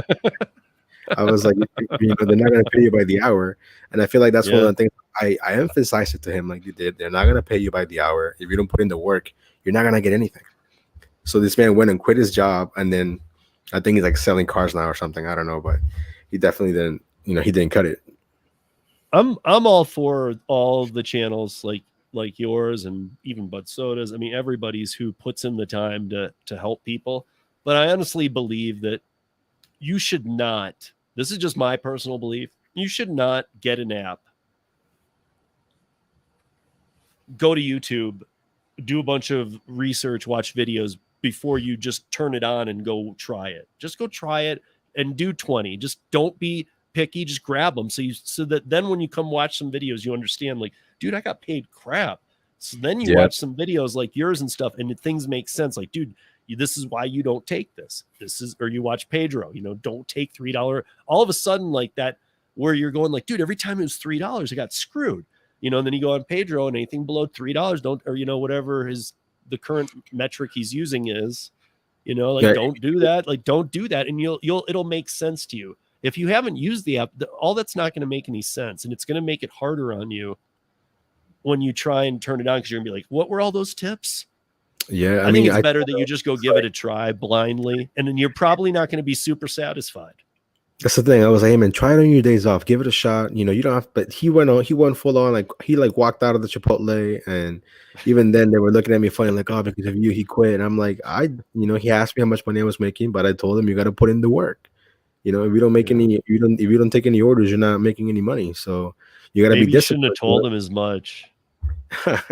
I was like, you know, they're not going to pay you by the hour. And I feel like that's one of the things I emphasized it to him. Like, they're not going to pay you by the hour. If you don't put in the work, you're not going to get anything. So this man went and quit his job. And then I think he's like selling cars now or something. I don't know, but he definitely didn't, you know, he didn't cut it. I'm all for all the channels like yours and even Bud Soda's. I mean, everybody's who puts in the time to help people. But I honestly believe that you should not, this is just my personal belief, you should not get an app go to YouTube, do a bunch of research, watch videos before you just turn it on and go try it. Just go try it and do 20. Just don't be picky. Just grab them. So that then when you come watch some videos, you understand, like, dude, I got paid crap. So then you watch some videos like yours and stuff, and things make sense. Like, dude, this is why you don't take this. Or you watch Pedro, don't take $3. All of a sudden, like that, where you're going like, dude, every time it was $3, I got screwed. And then you go on Pedro, and anything below $3 don't, or whatever the current metric he's using is, don't do that. Like, don't do that. And it'll make sense to you. If you haven't used the app, all that's not going to make any sense. And it's going to make it harder on you when you try and turn it on, because you're gonna be like, what were all those tips? Yeah. I think it's better that you just go give it a try blindly. And then you're probably not going to be super satisfied. That's the thing. I was like, hey man, try it on your days off. Give it a shot. You don't have, but he went full on. Like he walked out of the Chipotle, and even then they were looking at me funny, like, oh, because of you, he quit. And I'm like, he asked me how much money I was making, but I told him you got to put in the work. If you don't make any, if you don't take any orders, you're not making any money. So you got to be disciplined. You shouldn't have told him as much. I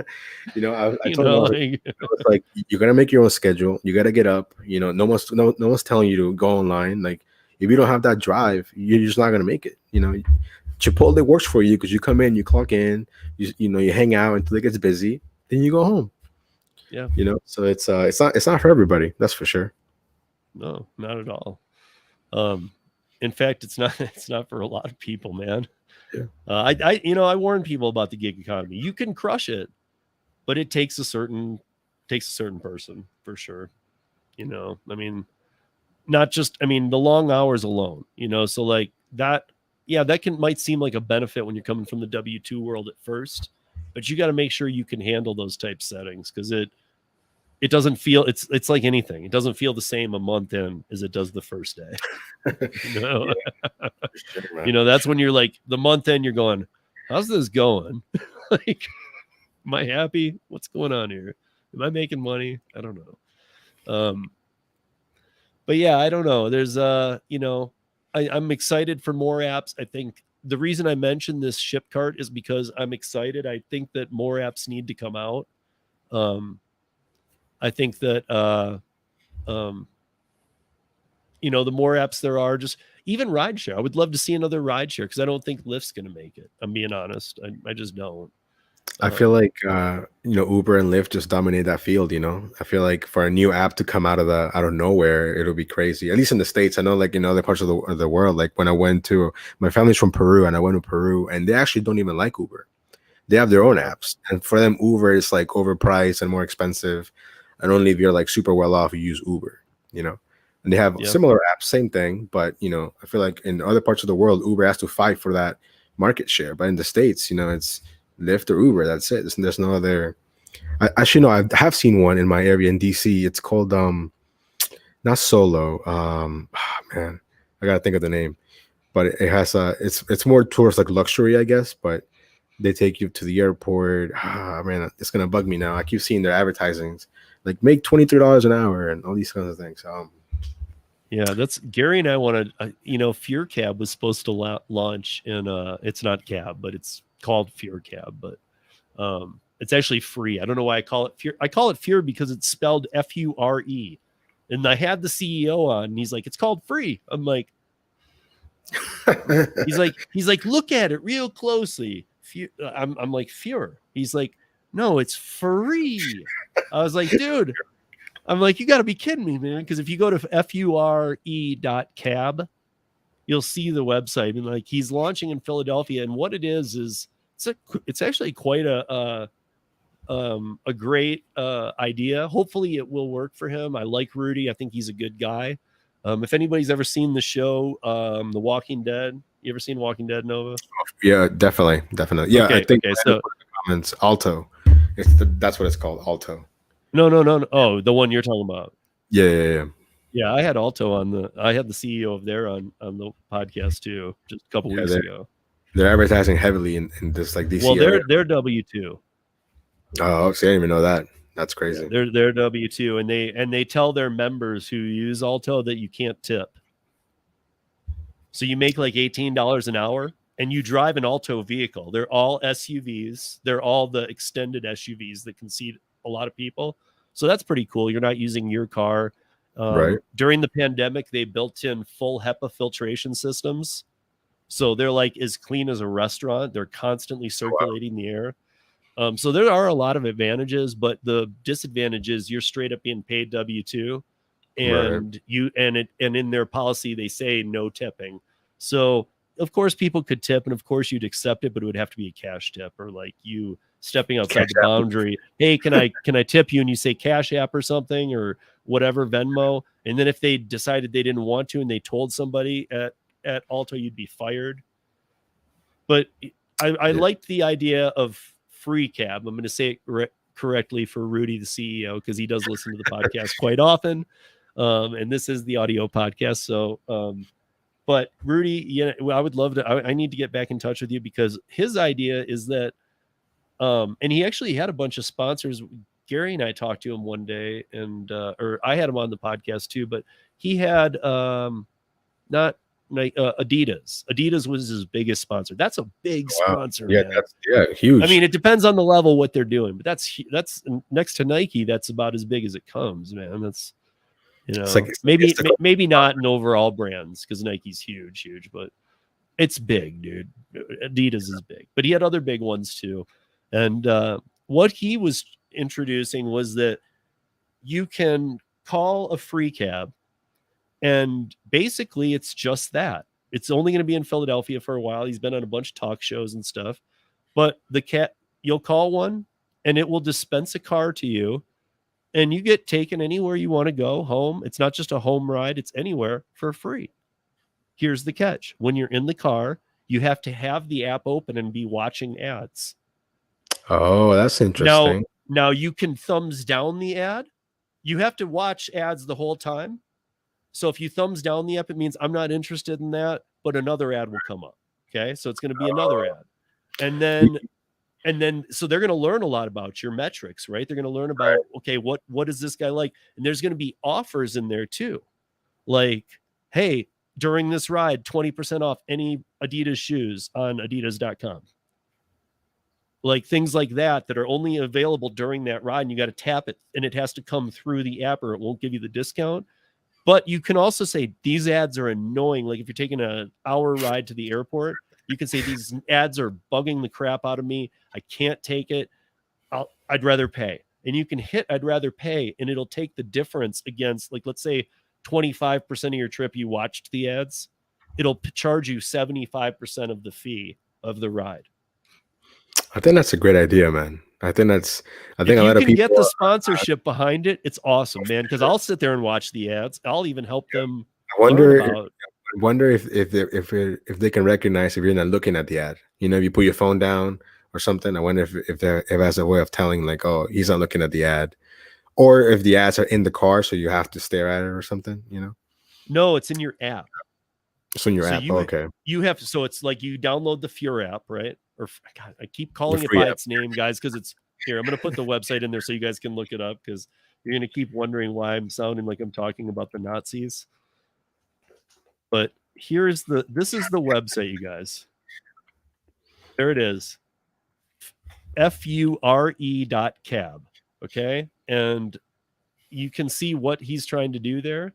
told him, like, you're gonna make your own schedule. You got to get up. No one's telling you to go online. Like, if you don't have that drive, you're just not gonna make it. Chipotle works for you because you come in, you clock in, you hang out until it gets busy, then you go home. Yeah. So it's not for everybody. That's for sure. No, not at all. In fact, it's not for a lot of people, man. Yeah. I warn people about the gig economy. You can crush it, but it takes a certain person for sure. I mean, not just, the long hours alone, so like that, that might seem like a benefit when you're coming from the W-2 world at first, but you got to make sure you can handle those type settings, because it doesn't feel, it's like anything. It doesn't feel the same a month in as it does the first day. Sure, that's when you're like, the month in, you're going, how's this going? Like, am I happy? What's going on here? Am I making money? I don't know. But yeah, I don't know. There's I'm excited for more apps. I think the reason I mentioned this ship cart is because I'm excited. I think that more apps need to come out. I think that the more apps there are, just even rideshare. I would love to see another rideshare, because I don't think Lyft's going to make it. I'm being honest. I just don't. I feel like Uber and Lyft just dominate that field. I feel like for a new app to come out of nowhere, it'll be crazy. At least in the States. I know, like in other parts of the world, like when I went to, my family's from Peru, and I went to Peru, and they actually don't even like Uber. They have their own apps, and for them, Uber is like overpriced and more expensive. And only if you're like super well off, you use Uber. And they have similar apps, same thing. But I feel like in other parts of the world, Uber has to fight for that market share. But in the States, it's Lyft or Uber. That's it. There's no other. I have seen one in my area in DC. It's called not Solo. Man, I gotta think of the name. But it has it's more towards like luxury, I guess. But they take you to the airport. Man, it's gonna bug me now. I keep seeing their advertisings, like make $23 an hour and all these kinds of things. Yeah, that's Gary and I wanted. Fear Cab was supposed to launch in. It's not Cab, but it's called Fear Cab. But it's actually free. I don't know why I call it Fear. I call it Fear because it's spelled Fure. And I had the CEO on, and he's like, "It's called free." I'm like, he's like, look at it real closely. I'm like, Fear. He's like, no, it's free. I was like, dude, I'm like, you got to be kidding me, man. Because if you go to fure.cab, you'll see the website. And like, he's launching in Philadelphia. And what it is it's actually quite a great idea. Hopefully it will work for him. I like Rudy. I think he's a good guy. If anybody's ever seen the show, The Walking Dead, you ever seen Walking Dead, Nova? Yeah, definitely. Yeah, okay, I think so comments Alto. That's what it's called, Alto. No. Oh, the one you're talking about. Yeah. Yeah, I had Alto I had the CEO of there on the podcast too, just a couple weeks ago. They're advertising heavily in this like DC. Well, they're W-2. Oh, see, I didn't even know that. That's crazy. Yeah, they're W-2, and they tell their members who use Alto that you can't tip. So you make like $18 an hour, and you drive an Alto vehicle. They're all SUVs. They're all the extended SUVs that can seat a lot of people. So that's pretty cool. You're not using your car. Right. During the pandemic, they built in full HEPA filtration systems. So they're like as clean as a restaurant. They're constantly circulating the air. So there are a lot of advantages, but the disadvantage is you're straight up being paid W-2, and and in their policy they say no tipping. So of course people could tip, and of course you'd accept it, but it would have to be a cash tip, or like you stepping outside the boundary. Hey, can I tip you? And you say Cash App or something or whatever, Venmo. And then if they decided they didn't want to and they told somebody at Alto, you'd be fired. But I liked the idea of free cab. I'm going to say it correctly for Rudy, the CEO, because he does listen to the podcast quite often. And this is the audio podcast. So, but Rudy, I would love to, I need to get back in touch with you, because his idea is that, and he actually had a bunch of sponsors. Gary and I talked to him one day, and, or I had him on the podcast too, but he had, not Adidas. Adidas was his biggest sponsor. That's a big sponsor. Yeah, man. That's huge. I mean, it depends on the level what they're doing, but that's next to Nike. That's about as big as it comes, man. That's maybe not in overall brands, because Nike's huge, but it's big, dude. Adidas is big, but he had other big ones too. And what he was introducing was that you can call a free cab. And basically, it's just that. It's only going to be in Philadelphia for a while. He's been on a bunch of talk shows and stuff. But you'll call one, and it will dispense a car to you, and you get taken anywhere you want to go home. It's not just a home ride. It's anywhere for free. Here's the catch. When you're in the car, you have to have the app open and be watching ads. Oh, that's interesting. Now you can thumbs down the ad. You have to watch ads the whole time. So if you thumbs down the app, it means I'm not interested in that, but another ad will come up. Okay. So it's going to be another ad. And then, so they're going to learn a lot about your metrics, right? They're going to learn about, okay, what is this guy like? And there's going to be offers in there too. Like, hey, during this ride, 20% off any Adidas shoes on adidas.com. Like things like that are only available during that ride. And you got to tap it, and it has to come through the app, or it won't give you the discount. But you can also say these ads are annoying. Like if you're taking an hour ride to the airport, you can say these ads are bugging the crap out of me. I can't take it. I'd rather pay. And you can hit I'd rather pay, and it'll take the difference against, like, let's say 25% of your trip you watched the ads. It'll charge you 75% of the fee of the ride. I think that's a great idea, man. I think a lot of people get the sponsorship behind it. It's awesome, man. Because I'll sit there and watch the ads. I'll even help them. I wonder if they can recognize if you're not looking at the ad. You know, if you put your phone down or something. I wonder if that's a way of telling, like, oh, he's not looking at the ad, or if the ads are in the car, so you have to stare at it or something. You know? No, it's in your app. It's in your app. Okay. You have to. So it's like you download the Fure app, right? Or God, I keep calling it by its name, guys, because it's here. I'm going to put the website in there so you guys can look it up, because you're going to keep wondering why I'm sounding like I'm talking about the Nazis. But this is the website, you guys. There it is. FURE.cab. Okay. And you can see what he's trying to do there.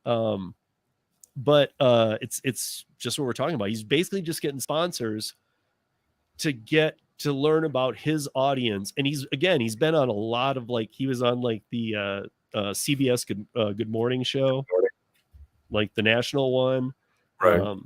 But it's just what we're talking about. He's basically just getting sponsors to learn about his audience. And he's been on a lot of, like, he was on like the CBS Good Morning show, like the national one. Right.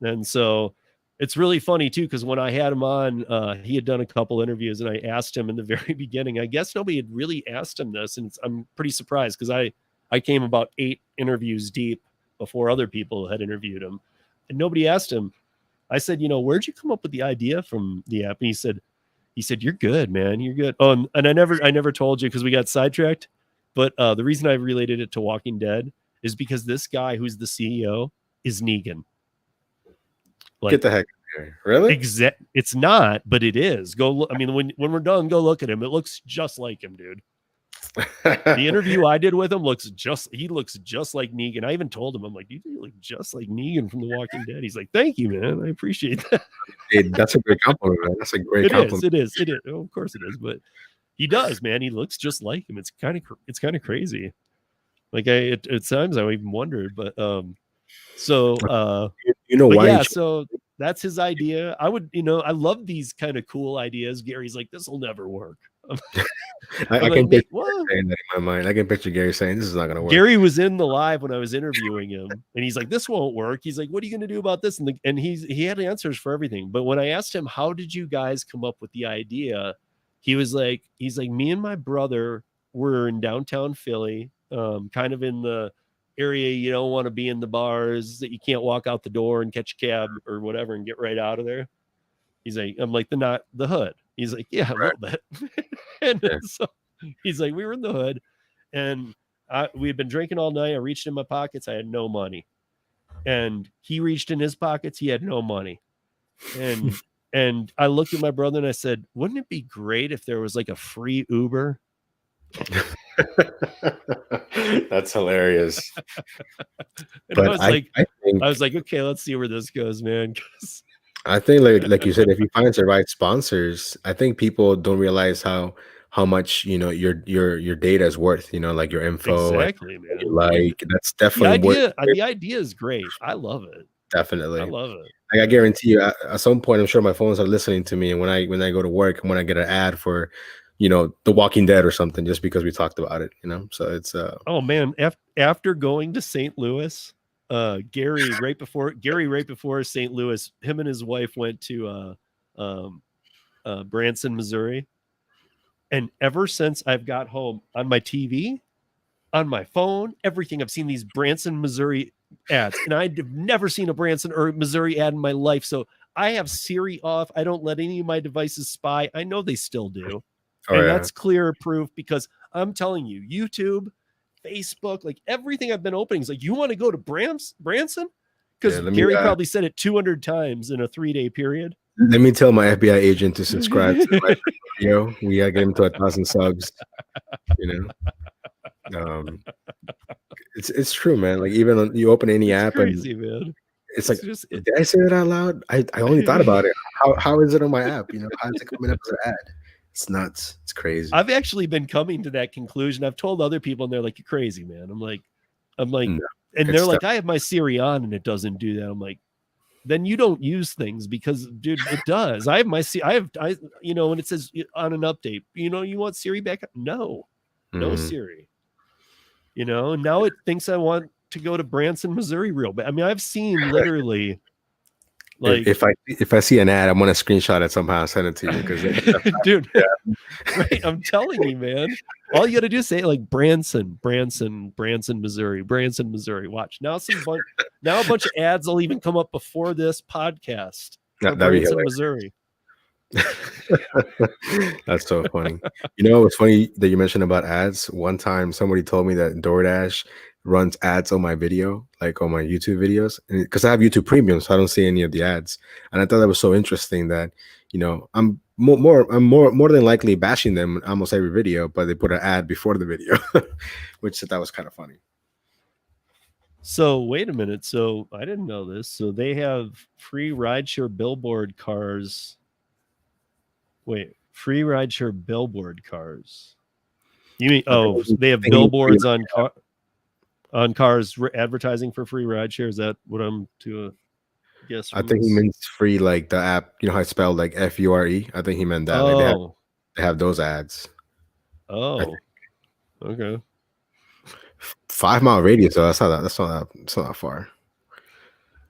And so it's really funny too, because when I had him on, he had done a couple interviews, and I asked him in the very beginning, I guess nobody had really asked him this, and I'm pretty surprised, because I came about 8 interviews deep before other people had interviewed him, and nobody asked him. I said, where'd you come up with the idea from the app? And he said, you're good, man. You're good. Oh, and I never told you, because we got sidetracked. But the reason I related it to Walking Dead is because this guy who's the CEO is Negan. Like, get the heck out of here. Really? It's not, but it is. Go look. I mean, when we're done, go look at him. It looks just like him, dude. The interview I did with him looks just like Negan. I even told him, I'm like, you look just like Negan from The Walking Dead. He's like, thank you, man. I appreciate that. Hey, that's a great compliment, man. That's a great compliment. It is. Oh, of course it is. But he does, man. He looks just like him. It's kind of crazy. Like at times I even wondered, but so why? Yeah, so that's his idea. I love these kind of cool ideas. Gary's like, this will never work. I can picture saying that in my mind. I can picture Gary saying this is not going to work. Gary was in the live when I was interviewing him, and he's like, "This won't work." He's like, "What are you going to do about this?" And he had answers for everything. But when I asked him, "How did you guys come up with the idea?" He's like, "Me and my brother were in downtown Philly, kind of in the area you don't want to be in the bars that you can't walk out the door and catch a cab or whatever and get right out of there." He's like, "I'm like the hood." He's like, "Yeah, a little bit." And so he's like, "We were in the hood, and we had been drinking all night. I reached in my pockets. I had no money, and he reached in his pockets. He had no money, and I looked at my brother and I said, wouldn't it be great if there was like a free Uber?" That's hilarious. And I was like, okay, let's see where this goes, man. I think like you said, if you find the right sponsors, I think people don't realize how much your data is worth, like your info. Exactly, man. Like that's definitely the idea is great. I love it. Definitely. I love it. Like I guarantee you at some point I'm sure my phones are listening to me, and when I go to work and when I get an ad for The Walking Dead or something, just because we talked about it, so it's oh man, after going to St. Louis, Gary right before St. Louis, him and his wife went to Branson, Missouri. And ever since I've got home, on my TV, on my phone, everything, I've seen these Branson, Missouri ads, and I've never seen a Branson or Missouri ad in my life. So I have Siri off. I don't let any of my devices spy. I know they still do. That's clear proof, because I'm telling you, YouTube, Facebook, like everything I've been opening is like, you want to go to Branson? Because Gary probably said it 200 times in a 3-day period. Let me tell my FBI agent to subscribe to my video. We gotta get him to 1,000 subs. It's true, man. Like even when you open any app, crazy, man. It's like, did I say that out loud? I only thought about it. How is it on my app? How is it coming up as an ad? It's nuts. It's crazy. I've actually been coming to that conclusion. I've told other people, and they're like, "You're crazy, man." I'm like, no, and they're like, "I have my Siri on, and it doesn't do that." I'm like, then you don't use things, because dude, it does. I have my when it says on an update, you want Siri back up? No Siri. And now it thinks I want to go to Branson, Missouri real bad. I mean, I've seen literally like if I see an ad, I'm gonna screenshot it somehow and send it to you, because dude, right? I'm telling you, man. All you gotta do is say like Branson, Missouri, Branson, Missouri. Watch now. Now a bunch of ads will even come up before this podcast. Branson, Missouri. That's so funny. It's funny that you mentioned about ads. One time somebody told me that DoorDash runs ads on my video, like on my YouTube videos, because I have YouTube Premium, so I don't see any of the ads. And I thought that was so interesting that I'm more than likely bashing them in almost every video, but they put an ad before the video, which I thought was kind of funny. So wait a minute. So I didn't know this. So they have free rideshare billboard cars. Wait, free rideshare billboard cars. You mean they have billboards on cars advertising for free rideshare? Is that what I'm to guess? I think he means free, like the app. You know how it's spelled, like FURE. I think he meant that. Like they have those ads. Oh, okay. 5-mile radius, though. That's not that far.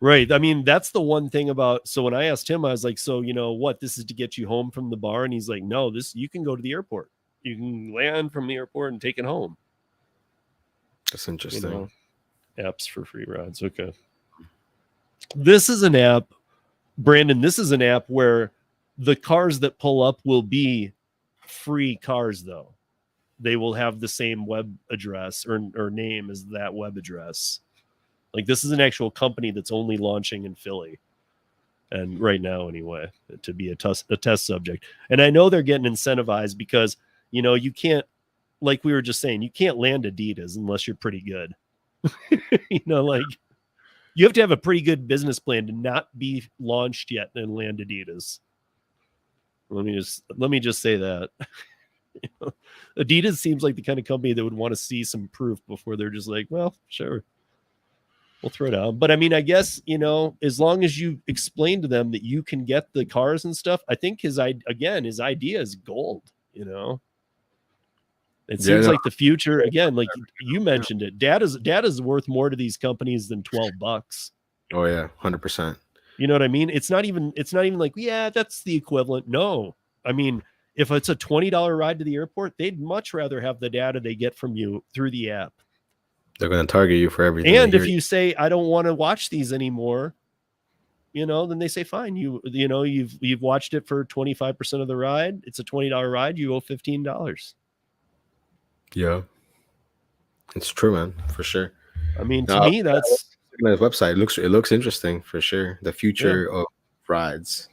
Right. I mean, that's the one thing about. So when I asked him, I was like, "So what? This is to get you home from the bar?" And he's like, "No, you can go to the airport. You can land from the airport and take it home." That's interesting. Apps for free rides. Okay. This is an app, Brandon. This is an app where the cars that pull up will be free cars, though. They will have the same web address or name as that web address. Like, this is an actual company that's only launching in Philly, and right now anyway, to be a test subject. And I know they're getting incentivized because you can't like we were just saying, you can't land Adidas unless you're pretty good. Like you have to have a pretty good business plan to not be launched yet and land Adidas. Let me just say that. Adidas seems like the kind of company that would want to see some proof before they're just like, well, sure, we'll throw it out. But I mean, I guess, as long as you explain to them that you can get the cars and stuff, I think his idea is gold, It seems like the future, again, like you mentioned it, data's worth more to these companies than $12. Oh yeah, 100%. You know what I mean? It's not even like, yeah, that's the equivalent. No, I mean, if it's a $20 ride to the airport, they'd much rather have the data they get from you through the app. They're going to target you for everything. And if you say, I don't want to watch these anymore, then they say, fine, you've watched it for 25% of the ride. It's a $20 ride. You owe $15. Yeah, it's true, man, for sure. I mean, to me, that's his website. It looks interesting for sure. The future of rides.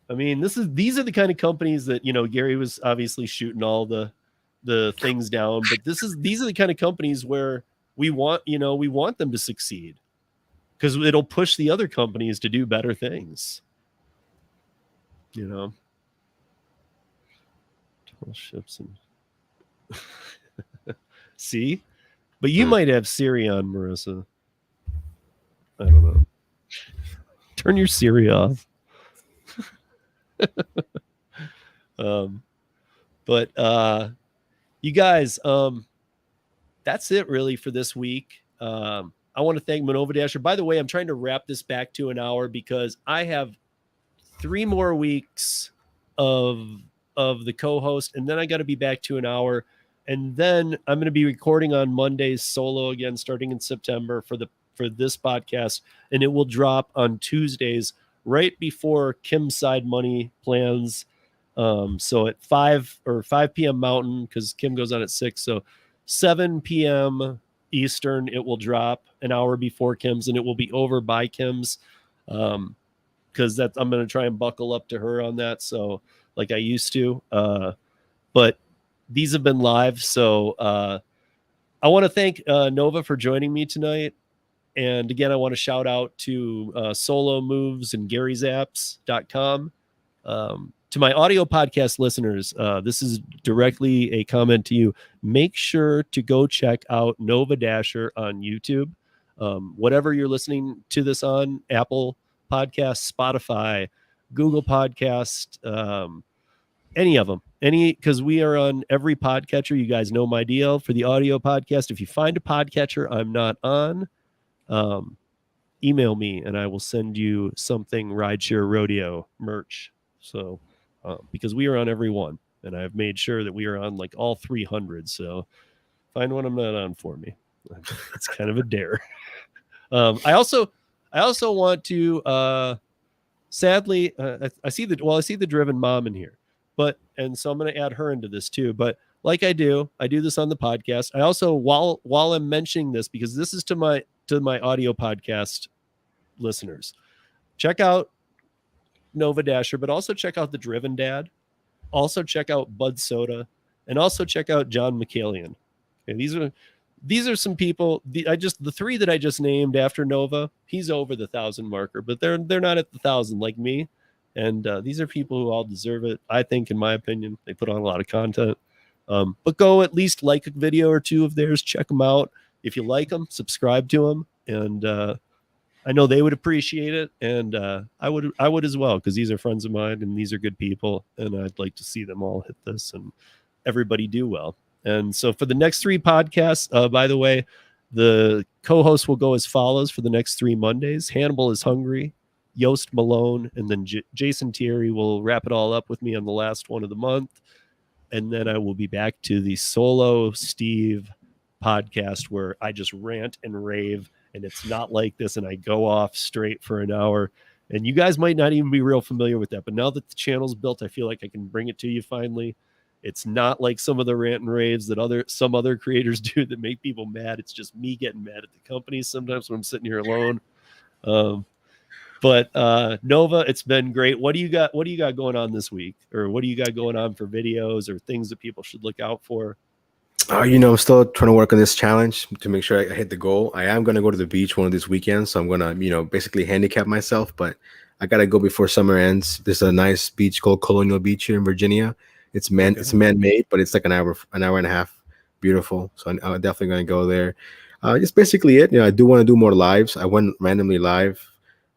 I mean, these are the kind of companies that Gary was obviously shooting all the things down, but these are the kind of companies where we want them to succeed because it'll push the other companies to do better things. Tall ships and see, but you might have Siri on, Marissa. I don't know. Turn your Siri off. But you guys, that's it really for this week. I want to thank Manova Dasher. By the way, I'm trying to wrap this back to an hour because I have 3 more weeks of the co-host, and then I got to be back to an hour. And then I'm going to be recording on Mondays solo again, starting in September for this podcast, and it will drop on Tuesdays right before Kim's Side Money plans. So at 5 p.m. Mountain, because Kim goes on at 6. So 7 p.m. Eastern, it will drop an hour before Kim's, and it will be over by Kim's. Because I'm going to try and buckle up to her on that. So like I used to. But these have been live. So I want to thank Nova for joining me tonight. And again, I want to shout out to Solo Moves and Gary'sApps.com. To my audio podcast listeners, this is directly a comment to you. Make sure to go check out Nova Dasher on YouTube. Whatever you're listening to this on, Apple Podcasts, Spotify, Google Podcast, any of them. Because we are on every podcatcher. You guys know my deal for the audio podcast. If you find a podcatcher I'm not on, email me and I will send you something Rideshare Rodeo merch. So because we are on every one, and I've made sure that we are on like all 300. So find one I'm not on for me. It's kind of a dare. I also want to sadly I see the driven mom in here, and so I'm going to add her into this too. But like I do this on the podcast. I also while I'm mentioning this, because this is to my audio podcast listeners, check out Nova Dasher, but also check out the Driven Dad. Also check out Bud Soda, and also check out John McCallion. Okay, these are some people. The 3 that I just named after Nova. He's over the 1,000 marker, but they're not at the 1,000 like me. And these are people who all deserve it. I think, in my opinion, they put on a lot of content. But go at least like a video or 2 of theirs. Check them out. If you like them, subscribe to them, and I know they would appreciate it, and I would as well, because these are friends of mine and these are good people, and I'd like to see them all hit this and everybody do well. And so for the next 3 podcasts, by the way, the co-hosts will go as follows for the next 3 Mondays. Hannibal is hungry, Yost, Malone, and then Jason Thierry will wrap it all up with me on the last one of the month. And then I will be back to the Solo Steve podcast where I just rant and rave. And it's not like this, and I go off straight for an hour. And you guys might not even be real familiar with that, but now that the channel's built, I feel like I can bring it to you finally. It's not like some of the rant and raves that some other creators do that make people mad. It's just me getting mad at the company sometimes when I'm sitting here alone. But Nova, it's been great. What do you got going on this week? Or what do you got going on for videos or things that people should look out for? I'm still trying to work on this challenge to make sure I hit the goal. I am going to go to the beach one of these weekends, so I'm going to, basically handicap myself, but I got to go before summer ends. There's a nice beach called Colonial Beach here in Virginia. It's man-made, but it's like an hour and a half. Beautiful. So I'm definitely going to go there. It's basically it. I do want to do more lives. I went randomly live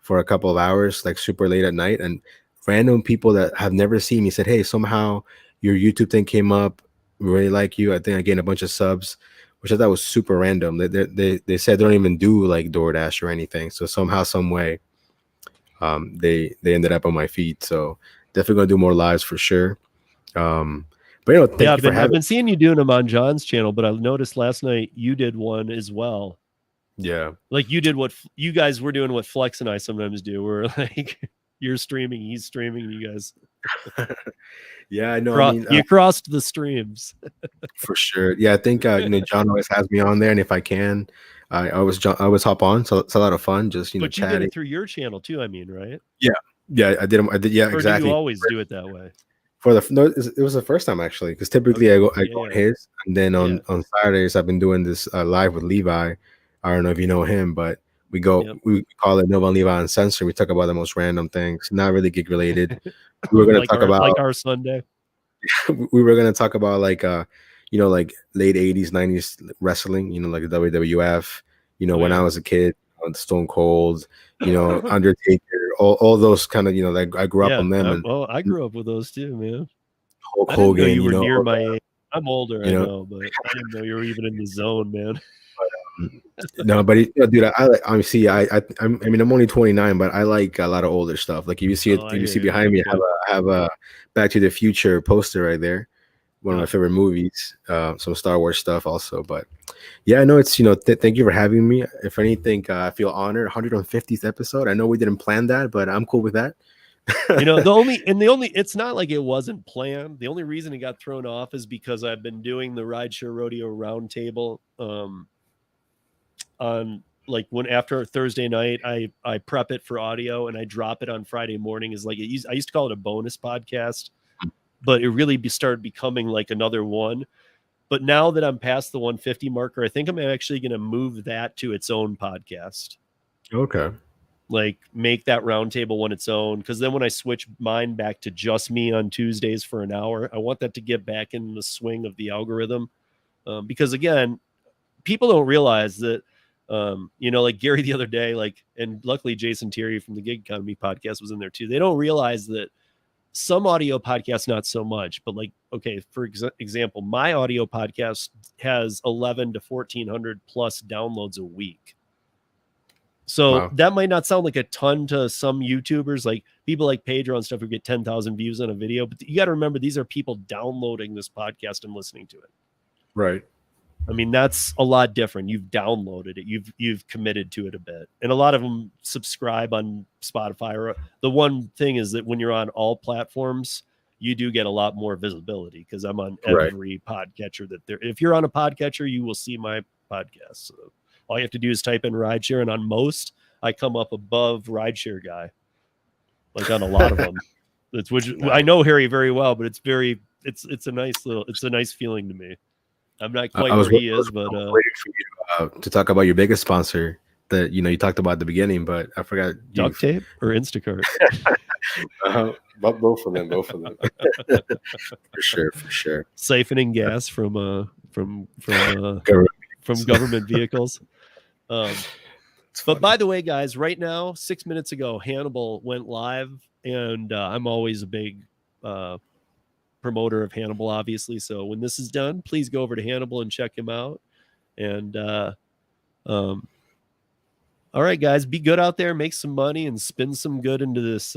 for a couple of hours, like super late at night, and random people that have never seen me said, "Hey, somehow your YouTube thing came up. We really like you." I think I gained a bunch of subs, which I thought was super random. They said they don't even do like DoorDash or anything. So somehow, some way, they ended up on my feed. So definitely gonna do more lives for sure. But thank you for having. I've been seeing you doing them on John's channel, but I noticed last night you did one as well. Yeah, like you did what you guys were doing, what Flex and I sometimes do. Where like you're streaming, he's streaming, you guys. Yeah, I know. You crossed the streams for sure. Yeah, I think John always has me on there, and if I can, I always hop on. So it's a lot of fun. Just but you chatting. did it through your channel too. I mean, right? Yeah, I did. Yeah, or exactly. Do you always do it that way? It was the first time actually, because typically I go on his, and then on Saturdays I've been doing this live with Levi. I don't know if you know him, but we call it Nova and Levi Uncensored. We talk about the most random things, not really gig related. We were going to talk about like our Sunday. We were going to talk about like like late 80s, 90s wrestling, like the WWF, when I was a kid, Stone Cold, Undertaker, all those kind of, like I grew up on them. I grew up with those too, man. Hulk Hogan, you were near my age. I'm older, I know, but I didn't know you were even in the zone, man. No, but dude, I'm only 29, but I like a lot of older stuff. Like if you see behind me, I have a Back to the Future poster right there. One of my favorite movies. Some Star Wars stuff also. But yeah, I know it's thank you for having me. If anything, I feel honored. 150th episode. I know we didn't plan that, but I'm cool with that. It's not like it wasn't planned. The only reason it got thrown off is because I've been doing the Rideshare Rodeo roundtable. On like after Thursday night, I prep it for audio and I drop it on Friday morning. I used to call it a bonus podcast, but it really started becoming like another one. But now that I'm past the 150 marker, I think I'm actually going to move that to its own podcast. Okay. Like make that roundtable one its own. Because then when I switch mine back to just me on Tuesdays for an hour, I want that to get back in the swing of the algorithm. Because again, people don't realize that, like Gary the other day, and luckily Jason Thierry from the Gig Economy podcast was in there too. They don't realize that some audio podcasts, not so much, but for example, my audio podcast has 11 to 1400 plus downloads a week. So That might not sound like a ton to some YouTubers, like people like Pedro and stuff who get 10,000 views on a video. But you got to remember, these are people downloading this podcast and listening to it. Right. I mean, that's a lot different. You've downloaded it. You've committed to it a bit. And a lot of them subscribe on Spotify. The one thing is that when you're on all platforms, you do get a lot more visibility because I'm on every podcatcher if you're on a podcatcher, you will see my podcast. So all you have to do is type in Rideshare, and on most, I come up above Rideshare guy. Like on a lot of them. Which I know Harry very well, but it's a nice feeling to me. I'm not quite where he is, but waiting for you to talk about your biggest sponsor that you talked about at the beginning, but I forgot. Duct tape or Instacart? Both of them. for sure. Siphoning gas from government vehicles. But by the way, guys, right now, 6 minutes ago, Hannibal went live, and I'm always a big promoter of Hannibal, obviously. So when this is done, please go over to Hannibal and check him out. And all right, guys, be good out there, make some money, and spin some good into this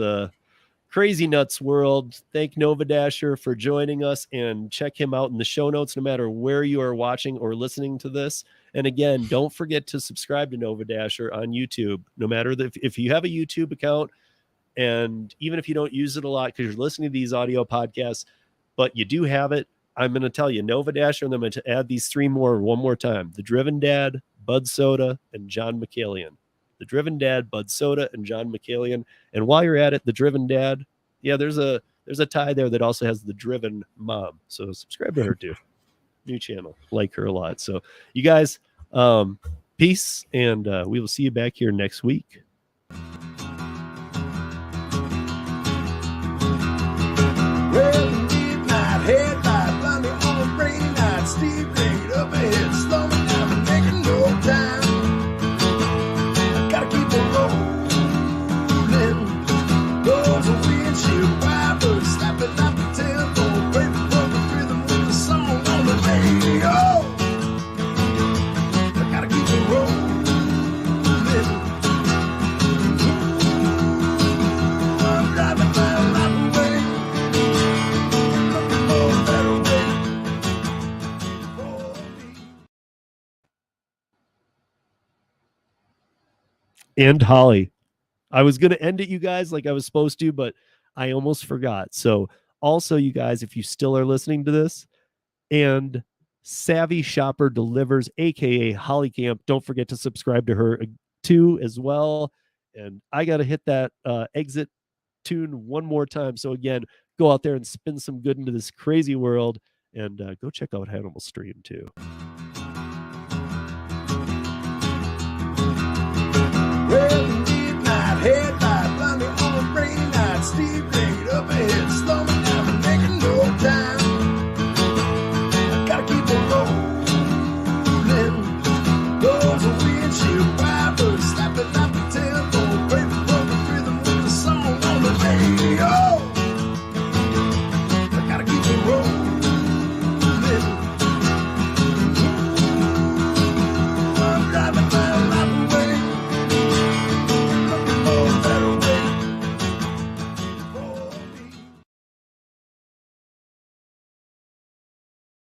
crazy nuts world. Thank Nova Dasher for joining us, and check him out in the show notes, no matter where you are watching or listening to this. And again, don't forget to subscribe to Nova Dasher on YouTube, no matter if you have a YouTube account, and even if you don't use it a lot because you're listening to these audio podcasts, but you do have it, I'm going to tell you, Nova Dasher, and I'm going to add these three more one more time. The Driven Dad, Bud Soda, and John McCallion. The Driven Dad, Bud Soda, and John McCallion. And while you're at it, the Driven Dad, there's a tie there that also has the Driven Mom. So subscribe to her too. New channel. Like her a lot. So you guys, peace, and we will see you back here next week. Well, midnight headlight, blindly on a rainy night, Steve laid up ahead, slowing down and making no time. I gotta keep on rolling. Those are windshield wipers slapping out the tempo, breaking from the rhythm with the song on the radio. I gotta keep on rolling. Ooh, I'm driving my life away, looking for a better way for me. And Holly. I was going to end it, you guys, like I was supposed to, but I almost forgot. So also, you guys, if you still are listening to this, and Savvy Shopper Delivers, aka Holly Camp, don't forget to subscribe to her too as well. And I got to hit that exit tune one more time. So again, go out there and spin some good into this crazy world, and go check out Hannibal stream too.